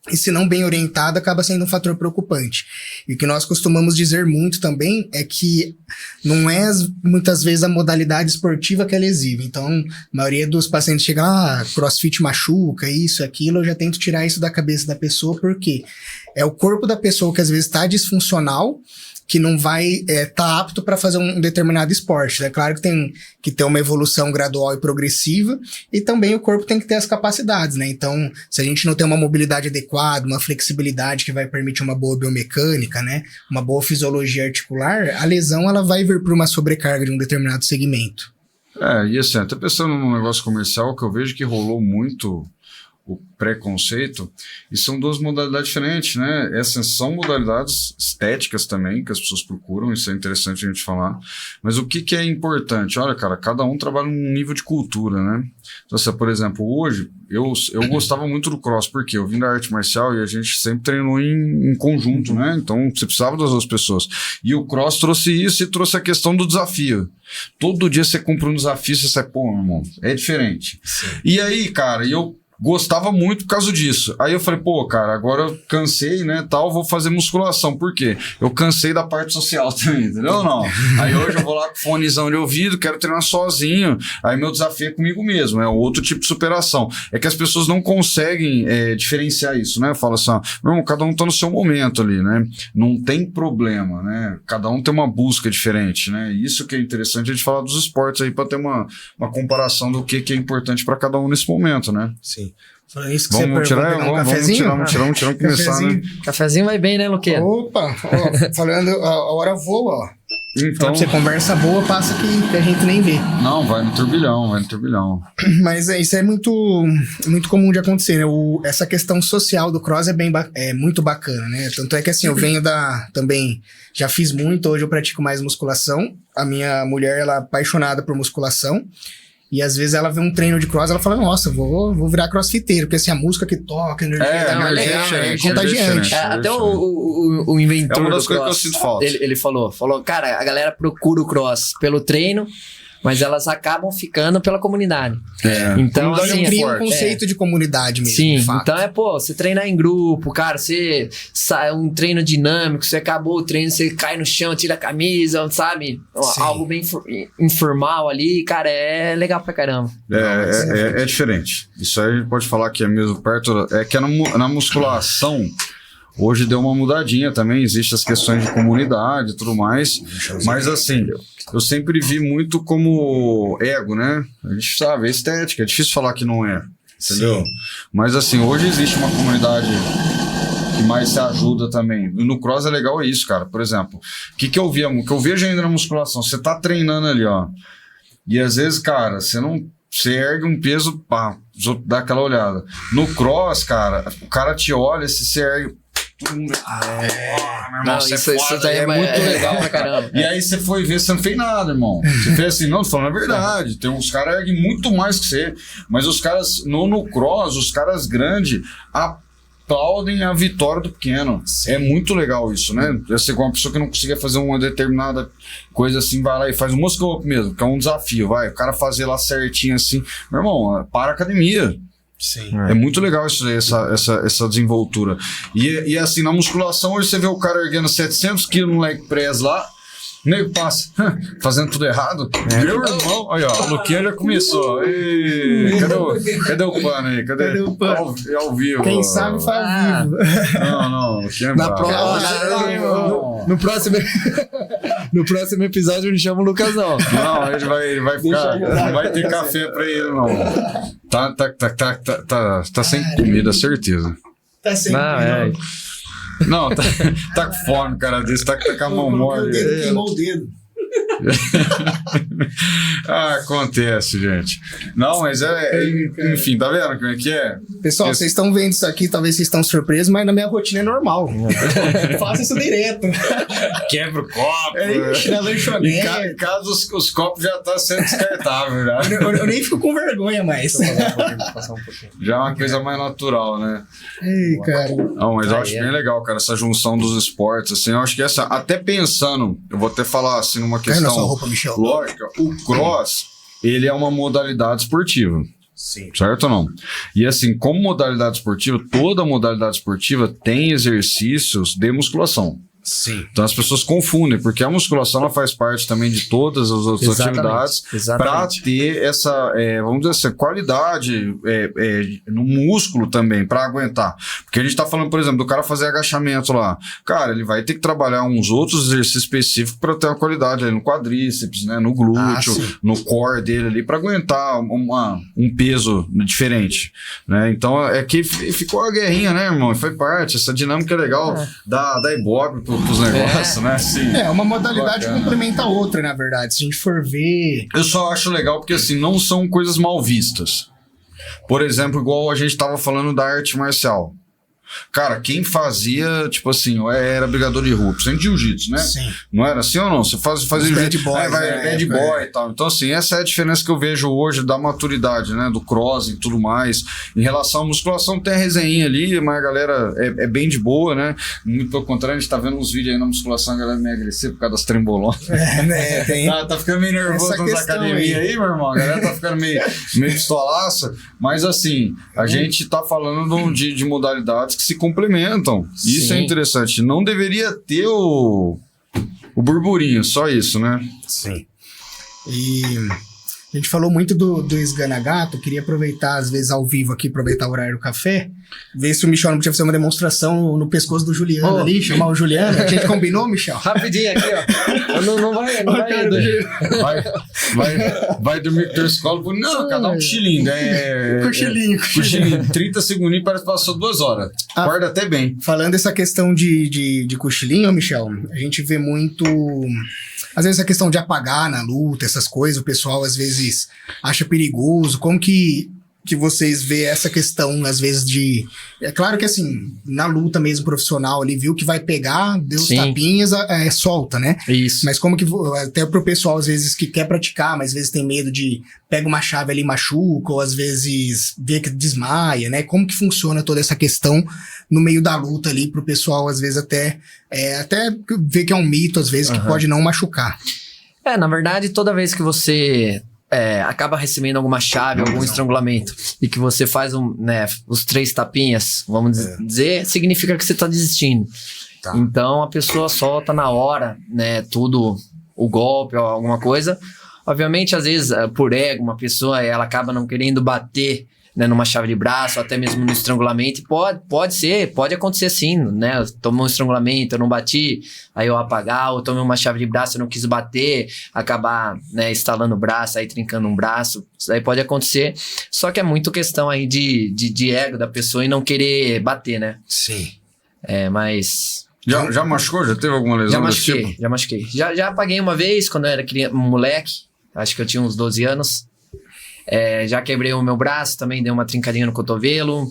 [SPEAKER 1] e se não bem orientado, acaba sendo um fator preocupante. E o que nós costumamos dizer muito também é que não é muitas vezes a modalidade esportiva que é lesiva. Então, a maioria dos pacientes chega lá, crossfit machuca, isso, aquilo, eu já tento tirar isso da cabeça da pessoa, porque é o corpo da pessoa que às vezes está disfuncional, que não vai tá apto para fazer um determinado esporte. É claro que tem que ter uma evolução gradual e progressiva, e também o corpo tem que ter as capacidades, né? Então, se a gente não tem uma mobilidade adequada, uma flexibilidade que vai permitir uma boa biomecânica, né? Uma boa fisiologia articular, a lesão ela vai vir por uma sobrecarga de um determinado segmento.
[SPEAKER 2] E assim, até pensando num negócio comercial que eu vejo que rolou muito o preconceito, e são duas modalidades diferentes, né? Essas são modalidades estéticas também, que as pessoas procuram, isso é interessante a gente falar, mas o que é importante? Olha, cara, cada um trabalha num nível de cultura, né? Então, por exemplo, hoje, eu gostava muito do cross, porque eu vim da arte marcial e a gente sempre treinou em conjunto, né? Então, você precisava das outras pessoas. E o cross trouxe isso e trouxe a questão do desafio. Todo dia você cumpre um desafio, você sai, pô, meu irmão, é diferente. Sim. E aí, cara, eu gostava muito por causa disso. Aí eu falei, pô, cara, agora eu cansei, né, tal, vou fazer musculação. Por quê? Eu cansei da parte social também, entendeu? Não. Aí hoje eu vou lá com fonezão de ouvido, quero treinar sozinho. Aí meu desafio é comigo mesmo, é outro tipo de superação. É que as pessoas não conseguem diferenciar isso, né? Fala assim, meu irmão, cada um tá no seu momento ali, né? Não tem problema, né? Cada um tem uma busca diferente, né? Isso que é interessante a gente falar dos esportes aí, pra ter uma comparação do que é importante pra cada um nesse momento, né?
[SPEAKER 1] Sim. Falando isso que
[SPEAKER 2] vamos
[SPEAKER 1] você
[SPEAKER 2] tirar um cafezinho? Vamos começar, né?
[SPEAKER 3] Cafezinho vai bem, né, Luqueira?
[SPEAKER 1] Opa, falando, a hora voa, ó.
[SPEAKER 2] Então,
[SPEAKER 1] você conversa boa, passa que a gente nem vê.
[SPEAKER 2] Não, vai no turbilhão.
[SPEAKER 1] Mas isso é muito comum de acontecer, né? Essa questão social do cross é muito bacana, né? Tanto é que assim, eu venho também, já fiz muito, hoje eu pratico mais musculação. A minha mulher, ela é apaixonada por musculação. E às vezes ela vê um treino de cross, ela fala, nossa, vou virar crossfiteiro, porque assim, a música que toca, a energia é contagiante.
[SPEAKER 3] Até o inventor
[SPEAKER 2] é uma das
[SPEAKER 3] do
[SPEAKER 2] coisas
[SPEAKER 3] cross,
[SPEAKER 2] que eu sinto falta.
[SPEAKER 3] Ele falou, cara, a galera procura o cross pelo treino, mas elas acabam ficando pela comunidade. Então,
[SPEAKER 2] Comunidade
[SPEAKER 3] assim,
[SPEAKER 1] Cria um
[SPEAKER 2] forte.
[SPEAKER 1] conceito de comunidade mesmo,
[SPEAKER 3] sim,
[SPEAKER 1] de fato.
[SPEAKER 3] então você treinar em grupo, cara, você sai um treino dinâmico, você acabou o treino, você cai no chão, tira a camisa, sabe?
[SPEAKER 1] Sim.
[SPEAKER 3] Algo bem informal ali, cara, é legal pra caramba.
[SPEAKER 2] É diferente. Isso aí a gente pode falar que é mesmo perto. É que na musculação, hoje deu uma mudadinha também. Existem as questões de comunidade e tudo mais. Mas assim, eu sempre vi muito como ego, né? A gente sabe, é estética. É difícil falar que não é. Entendeu?
[SPEAKER 1] Sim.
[SPEAKER 2] Mas assim, hoje existe uma comunidade que mais se ajuda também. E no cross é legal isso, cara. Por exemplo, o que eu vejo ainda na musculação? Você tá treinando ali, ó. E às vezes, cara, você ergue um peso, pá, os outros dá aquela olhada. No cross, cara, o cara te olha, se você ergue. Meu irmão,
[SPEAKER 3] Não,
[SPEAKER 2] você
[SPEAKER 3] isso
[SPEAKER 2] foda,
[SPEAKER 3] daí é muito legal pra caramba.
[SPEAKER 2] E aí você foi ver, você não fez nada, irmão. Você fez assim, não, tô falando a verdade. Tem uns caras erguem muito mais que você. Mas os caras, no cross, os caras grandes aplaudem a vitória do pequeno. É muito legal isso, né? Você com uma pessoa que não conseguia fazer uma determinada coisa assim, vai lá e faz um muscle up mesmo, que é um desafio, vai. O cara fazer lá certinho assim. Meu irmão, para a academia.
[SPEAKER 1] Sim.
[SPEAKER 2] É muito legal isso aí, essa desenvoltura. E assim, na musculação, hoje você vê o cara erguendo 700 quilos no leg press lá, o nego passa, fazendo tudo errado. Meu irmão, aí ó, o Luquinha já começou. Ei, cadê o pano aí? Cadê
[SPEAKER 1] o pano?
[SPEAKER 2] Ao vivo.
[SPEAKER 1] Quem sabe faz ao vivo.
[SPEAKER 2] Não, o Luquinha é
[SPEAKER 3] Na
[SPEAKER 2] bravo.
[SPEAKER 3] No próximo episódio me chama o Lucasão.
[SPEAKER 2] Não, ele vai ficar. Não vai ter café pra ele, não. Tá sem comida, certeza.
[SPEAKER 1] Tá sempre.
[SPEAKER 3] Não,
[SPEAKER 2] Não, tá com fome, cara desse, tá com a mão mole.
[SPEAKER 1] Queimou o dedo.
[SPEAKER 2] Acontece, gente. Não, mas enfim, tá vendo como é que é?
[SPEAKER 1] Pessoal, vocês estão vendo isso aqui, talvez vocês estão surpresos, mas na minha rotina é normal. Faço isso direto.
[SPEAKER 2] Quebra o copo.
[SPEAKER 1] Na lanchonete.
[SPEAKER 2] Em casa os copos já estão sendo descartáveis, né?
[SPEAKER 1] Eu nem fico com vergonha mais.
[SPEAKER 2] Já é uma coisa mais natural, né?
[SPEAKER 1] Ei, cara.
[SPEAKER 2] Não, mas eu acho bem legal, cara, essa junção dos esportes, assim, eu acho que até pensando, eu vou até falar, assim, numa questão lógica, o cross, ele é uma modalidade esportiva.
[SPEAKER 1] Sim.
[SPEAKER 2] Certo ou não? E assim, como modalidade esportiva, toda modalidade esportiva tem exercícios de musculação.
[SPEAKER 1] Sim.
[SPEAKER 2] Então as pessoas confundem, porque a musculação ela faz parte também de todas as outras atividades para ter essa, vamos dizer assim, qualidade no músculo também, para aguentar. Porque a gente tá falando, por exemplo, do cara fazer agachamento lá. Cara, ele vai ter que trabalhar uns outros exercícios específicos para ter uma qualidade ali no quadríceps, né, no glúteo, no core dele ali, para aguentar um peso diferente, né? Então é que ficou a guerrinha, né, irmão? Foi parte, essa dinâmica é legal da Ibope pros negócios, né? Sim.
[SPEAKER 1] Uma modalidade complementa a outra, na verdade. Se a gente for ver...
[SPEAKER 2] Eu só acho legal porque, assim, não são coisas mal vistas. Por exemplo, igual a gente tava falando da arte marcial. Cara, quem fazia, tipo assim, era brigador de rua, principalmente de jiu-jitsu, né?
[SPEAKER 1] Sim.
[SPEAKER 2] Não era assim ou não? Você fazia
[SPEAKER 1] bad boys,
[SPEAKER 2] bad boy e tal. Então, assim, essa é a diferença que eu vejo hoje da maturidade, né? Do cross e tudo mais. Em relação à musculação, tem a resenha ali, mas a galera é bem de boa, né? Muito pelo contrário, a gente tá vendo uns vídeos aí na musculação, a galera meio agressiva por causa das trembolonas.
[SPEAKER 1] Tem
[SPEAKER 2] Tá ficando meio nervoso nas academias aí, meu irmão. A galera tá ficando meio pistolaça. Mas, assim, a gente tá falando de modalidades que se complementam. Isso é interessante. Não deveria ter o burburinho, só isso, né?
[SPEAKER 1] Sim. E a gente falou muito do esganagato, queria aproveitar, às vezes, ao vivo aqui, aproveitar o horário do café, ver se o Michel não podia fazer uma demonstração no pescoço do Juliano ali, chamar o Juliano. A gente combinou, Michel?
[SPEAKER 3] Rapidinho aqui, ó. Não vai.
[SPEAKER 2] Vai dormir com teu escola. Não, cada um cochilinho. Cochilinho. 30 segundinhos, parece que passou 2 horas. Acorda até bem.
[SPEAKER 1] Falando essa questão de cochilinho, Michel, a gente vê muito... Às vezes a questão de apagar na luta, essas coisas, o pessoal às vezes acha perigoso. Como que vocês vê essa questão, às vezes, de... É claro que, assim, na luta mesmo profissional, ali viu que vai pegar, deu os tapinhas, solta, né?
[SPEAKER 3] Isso.
[SPEAKER 1] Mas como que... Até pro pessoal, às vezes, que quer praticar, mas às vezes tem medo de... Pega uma chave ali e machuca, ou às vezes vê que desmaia, né? Como que funciona toda essa questão no meio da luta ali pro pessoal, às vezes, até ver que é um mito, às vezes, que pode não machucar.
[SPEAKER 3] Na verdade, toda vez que você acaba recebendo alguma chave, algum estrangulamento, e que você faz os 3 tapinhas, vamos dizer, significa que você tá desistindo.
[SPEAKER 1] Tá.
[SPEAKER 3] Então, a pessoa solta na hora, né, tudo, o golpe ou alguma coisa. Obviamente, às vezes, por ego, uma pessoa, ela acaba não querendo bater, né, numa chave de braço, até mesmo no estrangulamento. Pode acontecer sim, né? Eu tomei um estrangulamento, eu não bati, aí eu apagar, ou tomei uma chave de braço, eu não quis bater, acabar, né, estalando o braço, aí trincando um braço. Isso aí pode acontecer. Só que é muito questão aí de ego da pessoa e não querer bater, né?
[SPEAKER 1] Sim.
[SPEAKER 3] Mas...
[SPEAKER 2] Já machucou? Já teve alguma lesão desse tipo?
[SPEAKER 3] Já machuquei. Já apaguei uma vez, quando eu era moleque. Acho que eu tinha uns 12 anos. Já quebrei o meu braço, também dei uma trincadinha no cotovelo.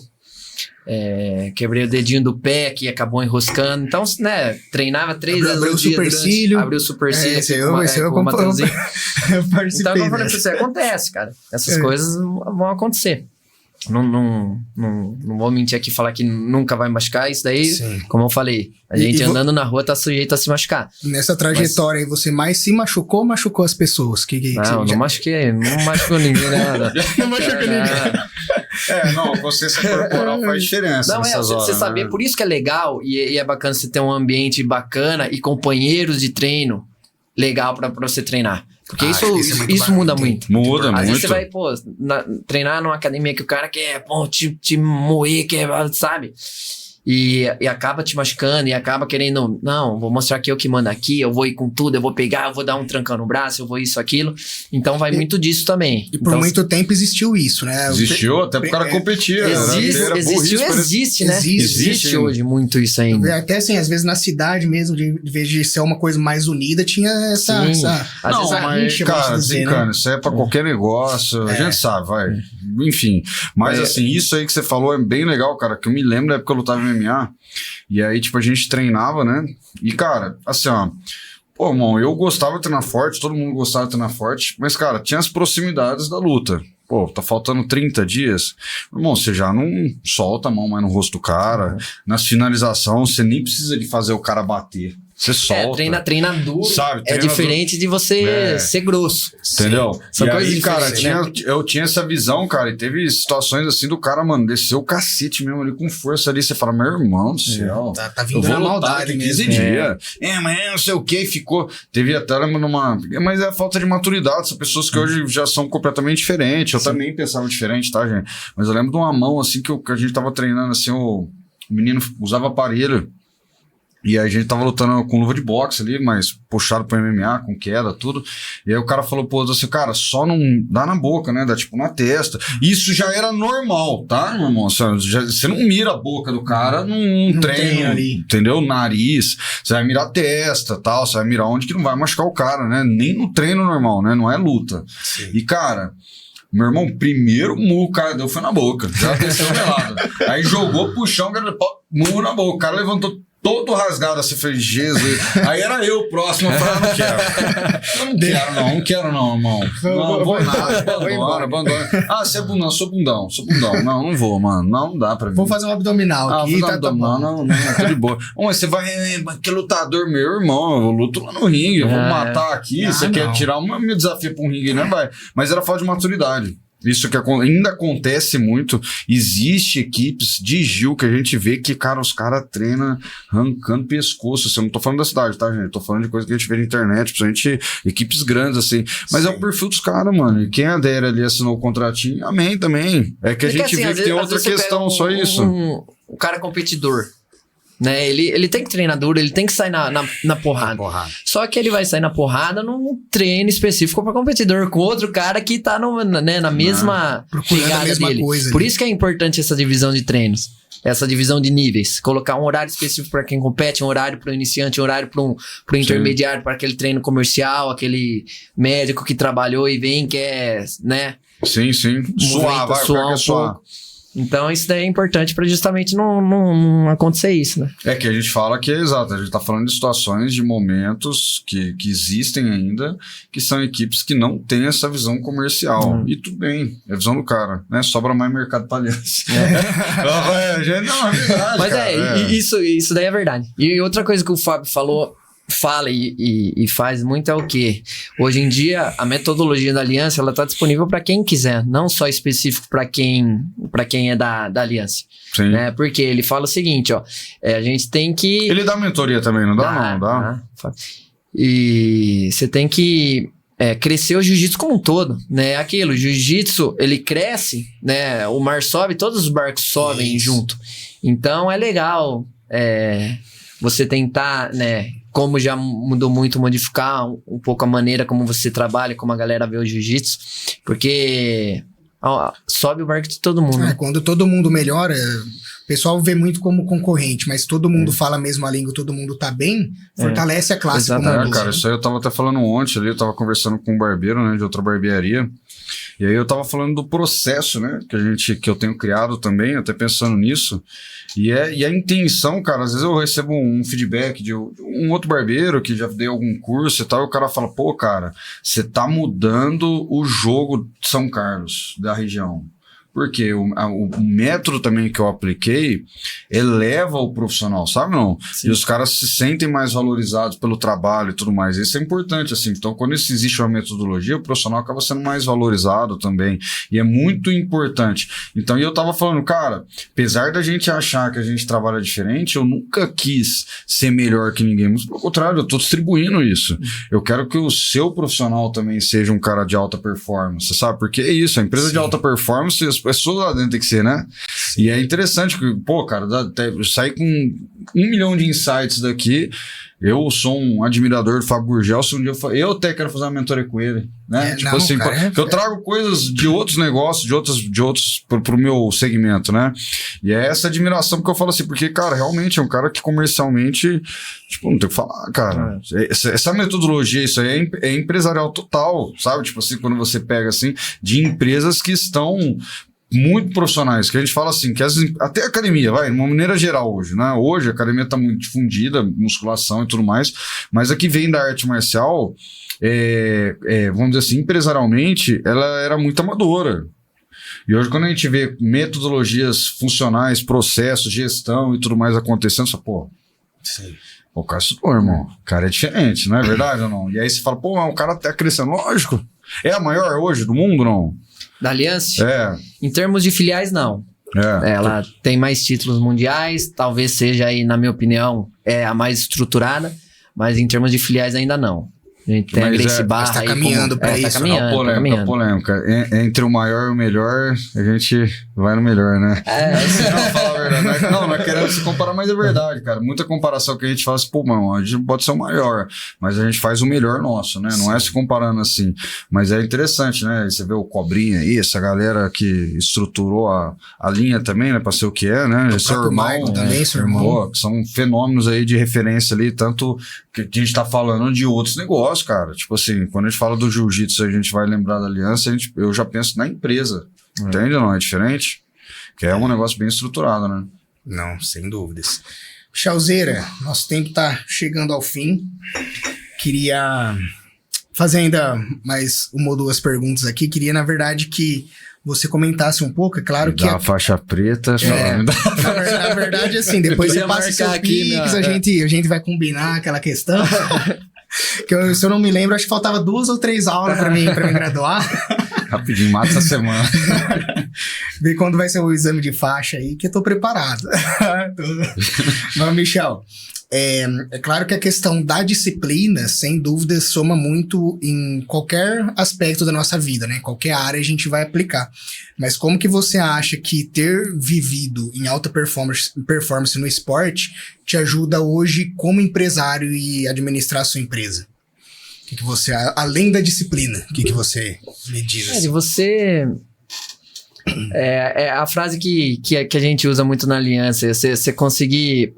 [SPEAKER 3] Quebrei o dedinho do pé, que acabou enroscando. Então, né, treinava 3 vezes
[SPEAKER 1] abriu
[SPEAKER 3] ao dia. Abriu o supercílio.
[SPEAKER 1] Eu participei.
[SPEAKER 3] Então, como eu falei pra você, acontece, cara. Essas coisas vão acontecer. Não vou mentir aqui e falar que nunca vai machucar. Isso daí, como eu falei, a gente andando na rua tá sujeito a se machucar.
[SPEAKER 1] Nessa trajetória aí, você mais se machucou ou machucou as pessoas?
[SPEAKER 3] Não machuquei, não machucou ninguém, nada.
[SPEAKER 1] Não machucou ninguém.
[SPEAKER 2] Não, a consciência corporal faz diferença.
[SPEAKER 3] Não,
[SPEAKER 2] nessas horas,
[SPEAKER 3] você saber,
[SPEAKER 2] né?
[SPEAKER 3] por isso que é legal e é bacana você ter um ambiente bacana e companheiros de treino legal pra você treinar. Porque isso muda muito.
[SPEAKER 2] Muda
[SPEAKER 3] Às
[SPEAKER 2] muito.
[SPEAKER 3] vezes você vai, treinar numa academia que o cara quer, te moer, sabe? E acaba te machucando e acaba querendo, não, vou mostrar que eu que mando aqui, eu vou ir com tudo, eu vou pegar, eu vou dar um trancão no braço, eu vou isso, aquilo. Então vai muito disso também.
[SPEAKER 1] E por muito tempo existiu isso, né?
[SPEAKER 2] Existiu, até pro cara competir.
[SPEAKER 3] Existe, né? Existe hoje muito isso ainda.
[SPEAKER 1] Até assim, às vezes na cidade mesmo, de vez de ser uma coisa mais unida, tinha essa
[SPEAKER 2] rixa, cara, desencana, isso é pra qualquer negócio, a gente sabe, vai. Enfim, mas assim, isso aí que você falou é bem legal, cara, que eu me lembro da época que eu lutava em MMA, e aí, tipo, a gente treinava, né? E, cara, assim, ó, pô, irmão, eu gostava de treinar forte, todo mundo gostava de treinar forte, mas, cara, tinha as proximidades da luta. Pô, tá faltando 30 dias, irmão, você já não solta a mão mais no rosto do cara, nas finalizações, você nem precisa de fazer o cara bater. Você solta.
[SPEAKER 3] Treina duro. Sabe, é diferente de você ser grosso.
[SPEAKER 2] Entendeu?
[SPEAKER 3] São
[SPEAKER 2] e
[SPEAKER 3] coisas
[SPEAKER 2] aí, cara,
[SPEAKER 3] diferentes,
[SPEAKER 2] eu tinha essa visão, cara, e teve situações assim do cara, mano, desceu o cacete mesmo ali com força ali. Você fala, meu irmão do céu.
[SPEAKER 1] Tá vindo na maldade
[SPEAKER 2] mesmo. 15 dias. Mas não sei o que, ficou. Teve até numa. Mas é falta de maturidade. São pessoas que hoje já são completamente diferentes. Eu também pensava diferente, tá, gente? Mas eu lembro de uma mão assim que a gente tava treinando assim, o menino usava aparelho. E aí a gente tava lutando com luva de boxe ali, mas puxado pro MMA, com queda, tudo. E aí o cara falou, pô, assim, cara, só não dá na boca, né? Dá tipo na testa. Isso já era normal, tá, meu irmão? Você não mira a boca do cara num treino ali, entendeu? Nariz. Você vai mirar a testa, tal. Você vai mirar onde que não vai machucar o cara, né? Nem no treino normal, né? Não é luta. Sim. E, cara... Meu irmão, primeiro murro o cara deu foi na boca. Já desceu melado. Aí jogou pro chão, murro na boca. O cara levantou todo rasgado assim, fez Jesus. Aí era eu o próximo, eu falei, não quero não, irmão. Não vou nada, abandona. Você é bundão, sou bundão. Não vou, mano. Não dá pra mim.
[SPEAKER 1] Vou fazer um abdominal aqui, tá bom.
[SPEAKER 2] Não, tô de boa. Mas você vai, que lutador, meu irmão, eu luto lá no ringue, eu vou matar aqui, você quer tirar meu desafio pra um ringue, né, vai? Mas era falta de maturidade. Isso que ainda acontece muito. Existe equipes de Gil que a gente vê que, cara, os caras treinam arrancando pescoço. Assim, eu não tô falando da cidade, tá, gente? Tô falando de coisa que a gente vê na internet, principalmente equipes grandes, assim. Mas é o perfil dos caras, mano. E quem adere ali, assinou o contratinho, amém também. É que a gente vê que tem outra questão, só isso.
[SPEAKER 3] O cara competidor. Né? Ele tem que treinar duro, ele tem que sair na porrada. Só que ele vai sair na porrada num treino específico para competidor com outro cara que tá na mesma pegada dele. Por isso que é importante essa divisão de treinos, essa divisão de níveis. Colocar um horário específico para quem compete, um horário para o iniciante, um horário para o intermediário, para aquele treino comercial, aquele médico que trabalhou e vem, quer, né?
[SPEAKER 2] Sim.
[SPEAKER 3] Suar um pouco. Então isso daí é importante para justamente não acontecer isso, né?
[SPEAKER 2] É que a gente fala que é exato, a gente tá falando de situações, de momentos que existem ainda, que são equipes que não têm essa visão comercial. E tudo bem, é a visão do cara, né? Sobra mais mercado pra aliança. É verdade.
[SPEAKER 3] Mas isso daí é verdade. E outra coisa que o Fábio falou fala e faz muito é o quê? Hoje em dia, a metodologia da Aliança, ela tá disponível para quem quiser, não só específico para quem é da Aliança.
[SPEAKER 2] Sim.
[SPEAKER 3] Né? Porque ele fala o seguinte, ó, a gente tem que...
[SPEAKER 2] Ele dá mentoria também, não dá? Não dá.
[SPEAKER 3] E você tem que crescer o jiu-jitsu como um todo, né? Aquilo, o jiu-jitsu, ele cresce, né? O mar sobe, todos os barcos sobem junto. Então, é legal você tentar, né? Como já mudou muito, modificar um pouco a maneira como você trabalha, como a galera vê o jiu-jitsu, porque sobe o barco de todo mundo.
[SPEAKER 1] Quando todo mundo melhora, o pessoal vê muito como concorrente, mas todo mundo fala a mesma língua, todo mundo tá bem, fortalece a classe.
[SPEAKER 3] Exatamente.
[SPEAKER 2] Cara, isso aí eu tava até falando ontem ali, eu tava conversando com um barbeiro, né, de outra barbearia, e aí eu tava falando do processo, né, que eu tenho criado também, até pensando nisso, e a intenção, cara, às vezes eu recebo um feedback de um outro barbeiro que já deu algum curso e tal, e o cara fala, pô, cara, você tá mudando o jogo de São Carlos, da região. Porque o método também que eu apliquei eleva o profissional, sabe não? Sim. E os caras se sentem mais valorizados pelo trabalho e tudo mais. Isso é importante, assim. Então, quando existe uma metodologia, o profissional acaba sendo mais valorizado também. E é muito importante. Então, eu tava falando, cara, apesar da gente achar que a gente trabalha diferente, eu nunca quis ser melhor que ninguém. Mas, pelo contrário, eu tô distribuindo isso. Eu quero que o seu profissional também seja um cara de alta performance, sabe? Porque é isso, a empresa de alta performance, as pessoas lá dentro tem que ser, né? Sim. E é interessante que, pô, cara, eu saí com 1 milhão de insights daqui. Eu sou um admirador do Fábio Gurgel. Se um dia eu até quero fazer uma mentoria com ele, né? Tipo não, assim, cara, eu trago coisas de outros negócios, de outros pro meu segmento, né? E é essa admiração que eu falo assim, porque, cara, realmente é um cara que comercialmente, tipo, não tem o que falar, cara. Essa metodologia, isso aí é empresarial total, sabe? Tipo assim, quando você pega, assim, de empresas que estão muito profissionais, que a gente fala assim, que até a academia, de uma maneira geral hoje, né? Hoje a academia tá muito difundida, musculação e tudo mais, mas a que vem da arte marcial, vamos dizer assim, empresarialmente, ela era muito amadora. E hoje, quando a gente vê metodologias funcionais, processos, gestão e tudo mais acontecendo, você pô, sim. O cara estudou, irmão. O cara é diferente, não é verdade ou não? E aí você fala, pô, o cara tá crescendo. Lógico. É a maior hoje do mundo, não?
[SPEAKER 3] Da Aliança? Em termos de filiais, não. Ela tem mais títulos mundiais, talvez seja aí, na minha opinião, a mais estruturada, mas em termos de filiais ainda não. A gente tem a Gracie Barra
[SPEAKER 1] tá caminhando para isso.
[SPEAKER 3] Tá caminhando.
[SPEAKER 2] Polêmica. Entre o maior e o melhor, a gente vai no melhor, né? Não, fala a verdade. Não é querendo se comparar, mas é verdade, cara. Muita comparação que a gente faz, pô, mano, a gente pode ser o maior, mas a gente faz o melhor nosso, né? Sim. Não é se comparando assim. Mas é interessante, né? Você vê o Cobrinha aí, essa galera que estruturou a linha também, né? Pra ser o que é, né?
[SPEAKER 1] O seu irmão também, seu irmão.
[SPEAKER 2] Pô, são fenômenos aí de referência ali, tanto que a gente tá falando de outros negócios, cara. Tipo assim, quando a gente fala do jiu-jitsu, a gente vai lembrar da Aliança, eu já penso na empresa. Entende? Não é diferente? Que é um negócio bem estruturado, né?
[SPEAKER 1] Não, sem dúvidas. Chalzeira, nosso tempo tá chegando ao fim. Queria fazer ainda mais uma ou duas perguntas aqui. Queria, na verdade, que você comentasse um pouco, é claro que...
[SPEAKER 2] a faixa preta...
[SPEAKER 1] Na verdade, assim, depois você passa seus piques, a gente vai combinar aquela questão. Que se eu não me lembro, acho que faltava 2 ou 3 aulas pra mim graduar.
[SPEAKER 2] Rapidinho, mata essa semana.
[SPEAKER 1] Ver quando vai ser o exame de faixa aí, que eu tô preparado. Mas, Michel, é claro que a questão da disciplina, sem dúvida, soma muito em qualquer aspecto da nossa vida, né? Qualquer área a gente vai aplicar. Mas como que você acha que ter vivido em alta performance no esporte te ajuda hoje como empresário e administrar a sua empresa? O que você, além da disciplina, o que você me diz? Assim?
[SPEAKER 3] É a frase que a gente usa muito na Aliança, você conseguir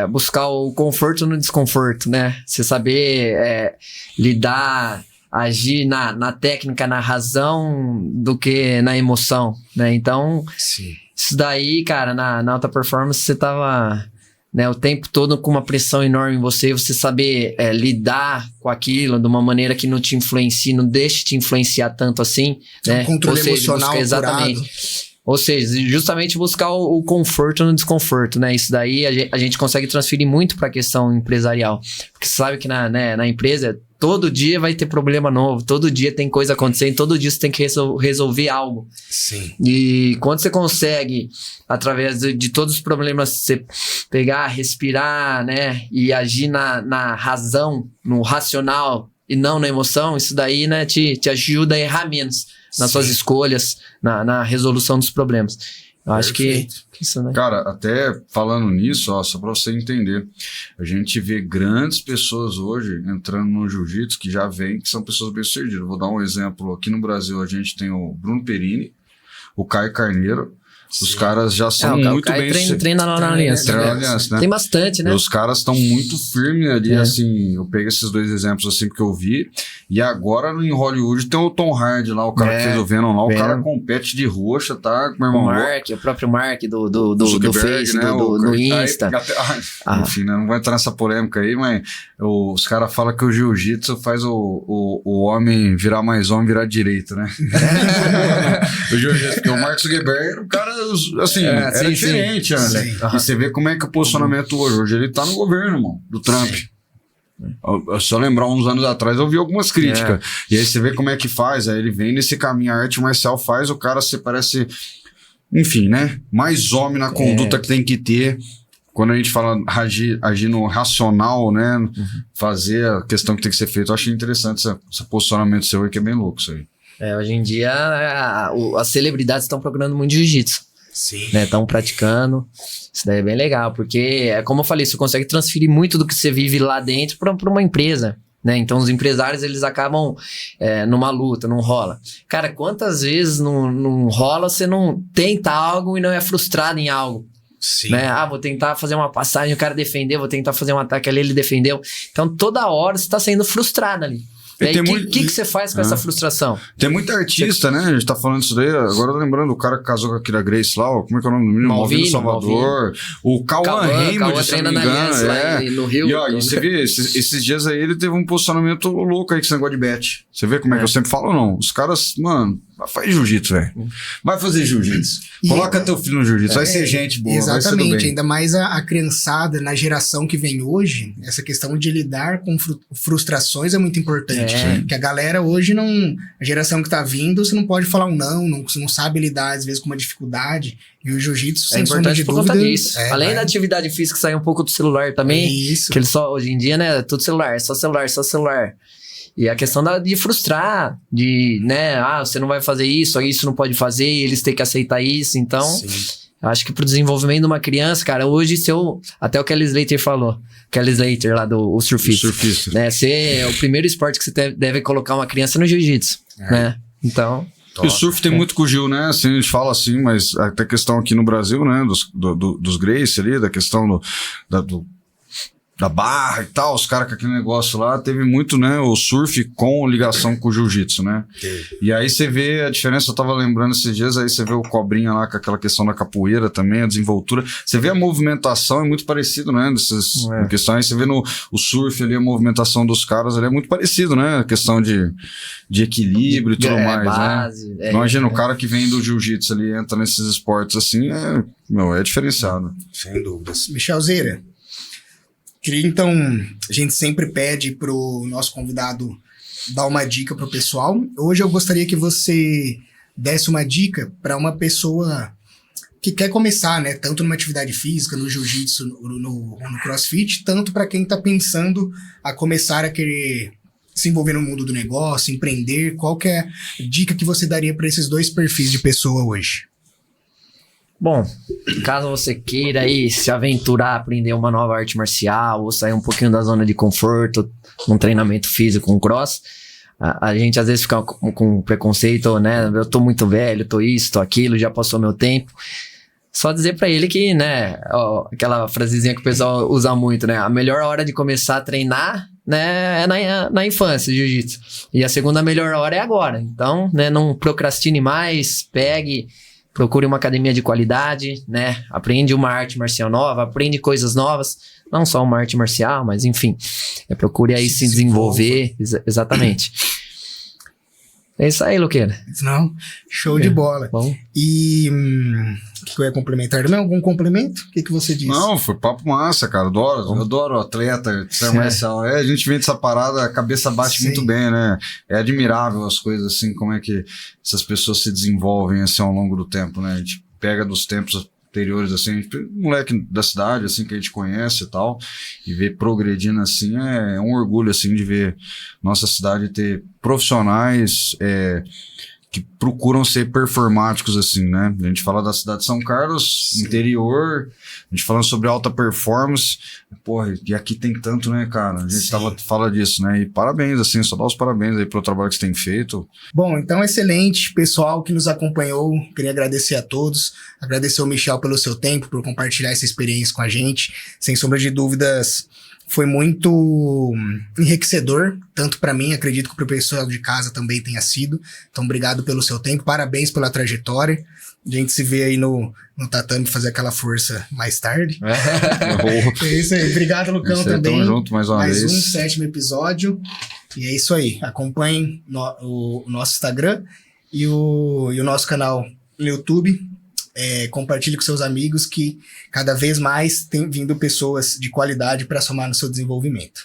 [SPEAKER 3] buscar o conforto no desconforto, né? Você saber lidar, agir na técnica, na razão, do que na emoção, né? Então, sim. Isso daí, cara, na alta performance, você tava... Né, o tempo todo com uma pressão enorme em você saber lidar com aquilo de uma maneira que não te influencie, não deixe te influenciar tanto assim, né?
[SPEAKER 1] Um controle emocional
[SPEAKER 3] exatamente. Ou seja, justamente buscar o conforto no desconforto, né? Isso daí a gente consegue transferir muito para a questão empresarial. Porque você sabe que na empresa, todo dia vai ter problema novo, todo dia tem coisa acontecendo, todo dia você tem que resolver algo.
[SPEAKER 1] Sim.
[SPEAKER 3] E quando você consegue, através de todos os problemas, você pegar, respirar, né? E agir na razão, no racional e não na emoção, isso daí, né, te ajuda a errar menos nas suas escolhas, na resolução dos problemas. Eu acho que isso, né?
[SPEAKER 2] Cara, até falando nisso, ó, só pra você entender, a gente vê grandes pessoas hoje entrando no jiu-jitsu que já vêm, que são pessoas bem-sucedidas. Vou dar um exemplo. Aqui no Brasil, a gente tem o Bruno Perini, o Caio Carneiro. Os caras já são muito bem...
[SPEAKER 3] Treina lá na Aliança.
[SPEAKER 2] Né?
[SPEAKER 3] Tem bastante, né?
[SPEAKER 2] E os caras estão muito firmes ali, assim. Eu peguei esses dois exemplos, assim, porque eu vi. E agora, em Hollywood, tem o Tom Hardy lá, o cara que fez o Venom lá. O cara compete de roxa, tá? Meu irmão,
[SPEAKER 3] o próprio Mark do Face,
[SPEAKER 2] né?
[SPEAKER 3] do Insta.
[SPEAKER 2] Enfim, né? Não vou entrar nessa polêmica aí, mas os caras falam que o jiu-jitsu faz o homem virar mais homem, virar direito, né? O jiu-jitsu, porque o Mark Zuckerberg, o cara... Assim, era diferente, né? E você vê como é que o posicionamento hoje ele tá no governo, irmão, do Trump. Só lembrar uns anos atrás eu vi algumas críticas. E aí você vê como é que faz, aí ele vem nesse caminho, a arte marcial faz o cara se parece, enfim, né? Mais homem na conduta que tem que ter. Quando a gente fala agir no racional, né? Fazer a questão que tem que ser feita, eu achei interessante esse posicionamento seu aí, que é bem louco isso aí.
[SPEAKER 3] Hoje em dia as celebridades estão procurando muito jiu-jitsu.
[SPEAKER 1] Sim.
[SPEAKER 3] Né, estão praticando. Isso daí é bem legal, porque, como eu falei, você consegue transferir muito do que você vive lá dentro para uma empresa, né? Então, os empresários, eles acabam numa luta, não rola. Cara, quantas vezes não rola, você não tenta algo e não é frustrado em algo?
[SPEAKER 1] Sim.
[SPEAKER 3] Né? Vou tentar fazer uma passagem, o cara defendeu, vou tentar fazer um ataque ali, ele defendeu. Então, toda hora você está sendo frustrado ali. E aí, o que você faz com essa frustração?
[SPEAKER 2] Tem muito artista, né? A gente tá falando isso daí. Agora eu tô lembrando o cara que casou com a Kira Grace lá, como é que é o nome do menino? Malvino Salvador. O Cauã Raymond, se não me engano.
[SPEAKER 3] Lá no Rio.
[SPEAKER 2] E você vê, esses dias aí ele teve um posicionamento louco aí com esse negócio de bet. Você vê como é que eu sempre falo ou não? Os caras, mano, faz jiu-jitsu, velho. Vai fazer jiu-jitsu. Coloca teu filho no jiu-jitsu. Vai ser gente boa.
[SPEAKER 1] Exatamente. Ainda mais a criançada, na geração que vem hoje, essa questão de lidar com frustrações é muito importante. Porque a galera hoje a geração que tá vindo, você não pode falar um não, você não sabe lidar às vezes com uma dificuldade. E o jiu-jitsu, sem sombra de dúvida,
[SPEAKER 3] além da atividade física, sair um pouco do celular também.
[SPEAKER 1] Isso.
[SPEAKER 3] Que ele só, hoje em dia, né, tudo celular, só celular. E a questão de frustrar, de, né, você não vai fazer isso não pode fazer, e eles têm que aceitar isso. Então, acho que pro desenvolvimento de uma criança, cara, hoje até o Kelly Slater falou, Kelly Slater lá do surfista. Né, é o primeiro esporte que você deve colocar uma criança no jiu-jitsu, né? Então...
[SPEAKER 2] E o surf tem muito com o Gil, né? Assim, a gente fala assim, mas até a questão aqui no Brasil, né? Dos Gracie ali, da questão da barra e tal, os caras com aquele negócio lá, teve muito, né, o surf com ligação com o jiu-jitsu, né? E aí você vê a diferença, eu tava lembrando esses dias, aí você vê o Cobrinha lá com aquela questão da capoeira também, a desenvoltura, você vê a movimentação, é muito parecido, né, dessas questões, você vê o surf ali, a movimentação dos caras ali é muito parecido, né, a questão de equilíbrio e tudo mais,
[SPEAKER 3] base,
[SPEAKER 2] né? Imagina o cara que vem do jiu-jitsu ali, entra nesses esportes assim, é diferenciado.
[SPEAKER 1] Sem dúvidas. Michelzeira, queria, então, a gente sempre pede pro nosso convidado dar uma dica pro pessoal. Hoje eu gostaria que você desse uma dica para uma pessoa que quer começar, né? Tanto numa atividade física, no jiu-jitsu, no crossfit, tanto para quem tá pensando a começar a querer se envolver no mundo do negócio, empreender. Qual que é a dica que você daria para esses dois perfis de pessoa hoje?
[SPEAKER 3] Bom, caso você queira aí se aventurar, aprender uma nova arte marcial ou sair um pouquinho da zona de conforto num treinamento físico, um cross, a gente às vezes fica com preconceito, né? Eu tô muito velho, tô isso, tô aquilo, já passou meu tempo. Só dizer pra ele que, né, aquela frasezinha que o pessoal usa muito, né? A melhor hora de começar a treinar, né, é na infância, jiu-jitsu. E a segunda melhor hora é agora. Então, né, não procrastine mais, procure uma academia de qualidade, né? Aprende uma arte marcial nova, aprende coisas novas. Não só uma arte marcial, mas enfim. Procure aí se desenvolver. Exatamente. É isso aí, Luqueira.
[SPEAKER 1] Não, show de bola.
[SPEAKER 3] Bom.
[SPEAKER 1] E o que eu ia complementar também? Algum complemento? O que você disse?
[SPEAKER 2] Não, foi papo massa, cara. Eu adoro atleta, marcial. A gente vê essa parada, a cabeça bate muito bem, né? É admirável as coisas, assim, como é que essas pessoas se desenvolvem, assim, ao longo do tempo, né? A gente pega dos tempos anteriores, assim, moleque da cidade, assim, que a gente conhece e tal, e ver progredindo, assim, é um orgulho, assim, de ver nossa cidade ter profissionais, que procuram ser performáticos, assim, né? A gente fala da cidade de São Carlos, interior, a gente falando sobre alta performance, porra, e aqui tem tanto, né, cara? A gente fala disso, né? E parabéns, assim, só dá os parabéns aí pelo trabalho que você tem feito.
[SPEAKER 1] Bom, então excelente, pessoal que nos acompanhou, queria agradecer a todos, agradecer ao Michel pelo seu tempo, por compartilhar essa experiência com a gente, sem sombra de dúvidas, foi muito enriquecedor, tanto para mim, acredito que para o pessoal de casa também tenha sido. Então, obrigado pelo seu tempo, parabéns pela trajetória. A gente se vê aí no tatame fazer aquela força mais tarde. É isso aí. Obrigado, Lucão, também.
[SPEAKER 2] Tamo junto mais uma vez.
[SPEAKER 1] Mais um 7º episódio. E é isso aí. Acompanhem o nosso Instagram e o nosso canal no YouTube. Compartilhe com seus amigos que cada vez mais tem vindo pessoas de qualidade para somar no seu desenvolvimento.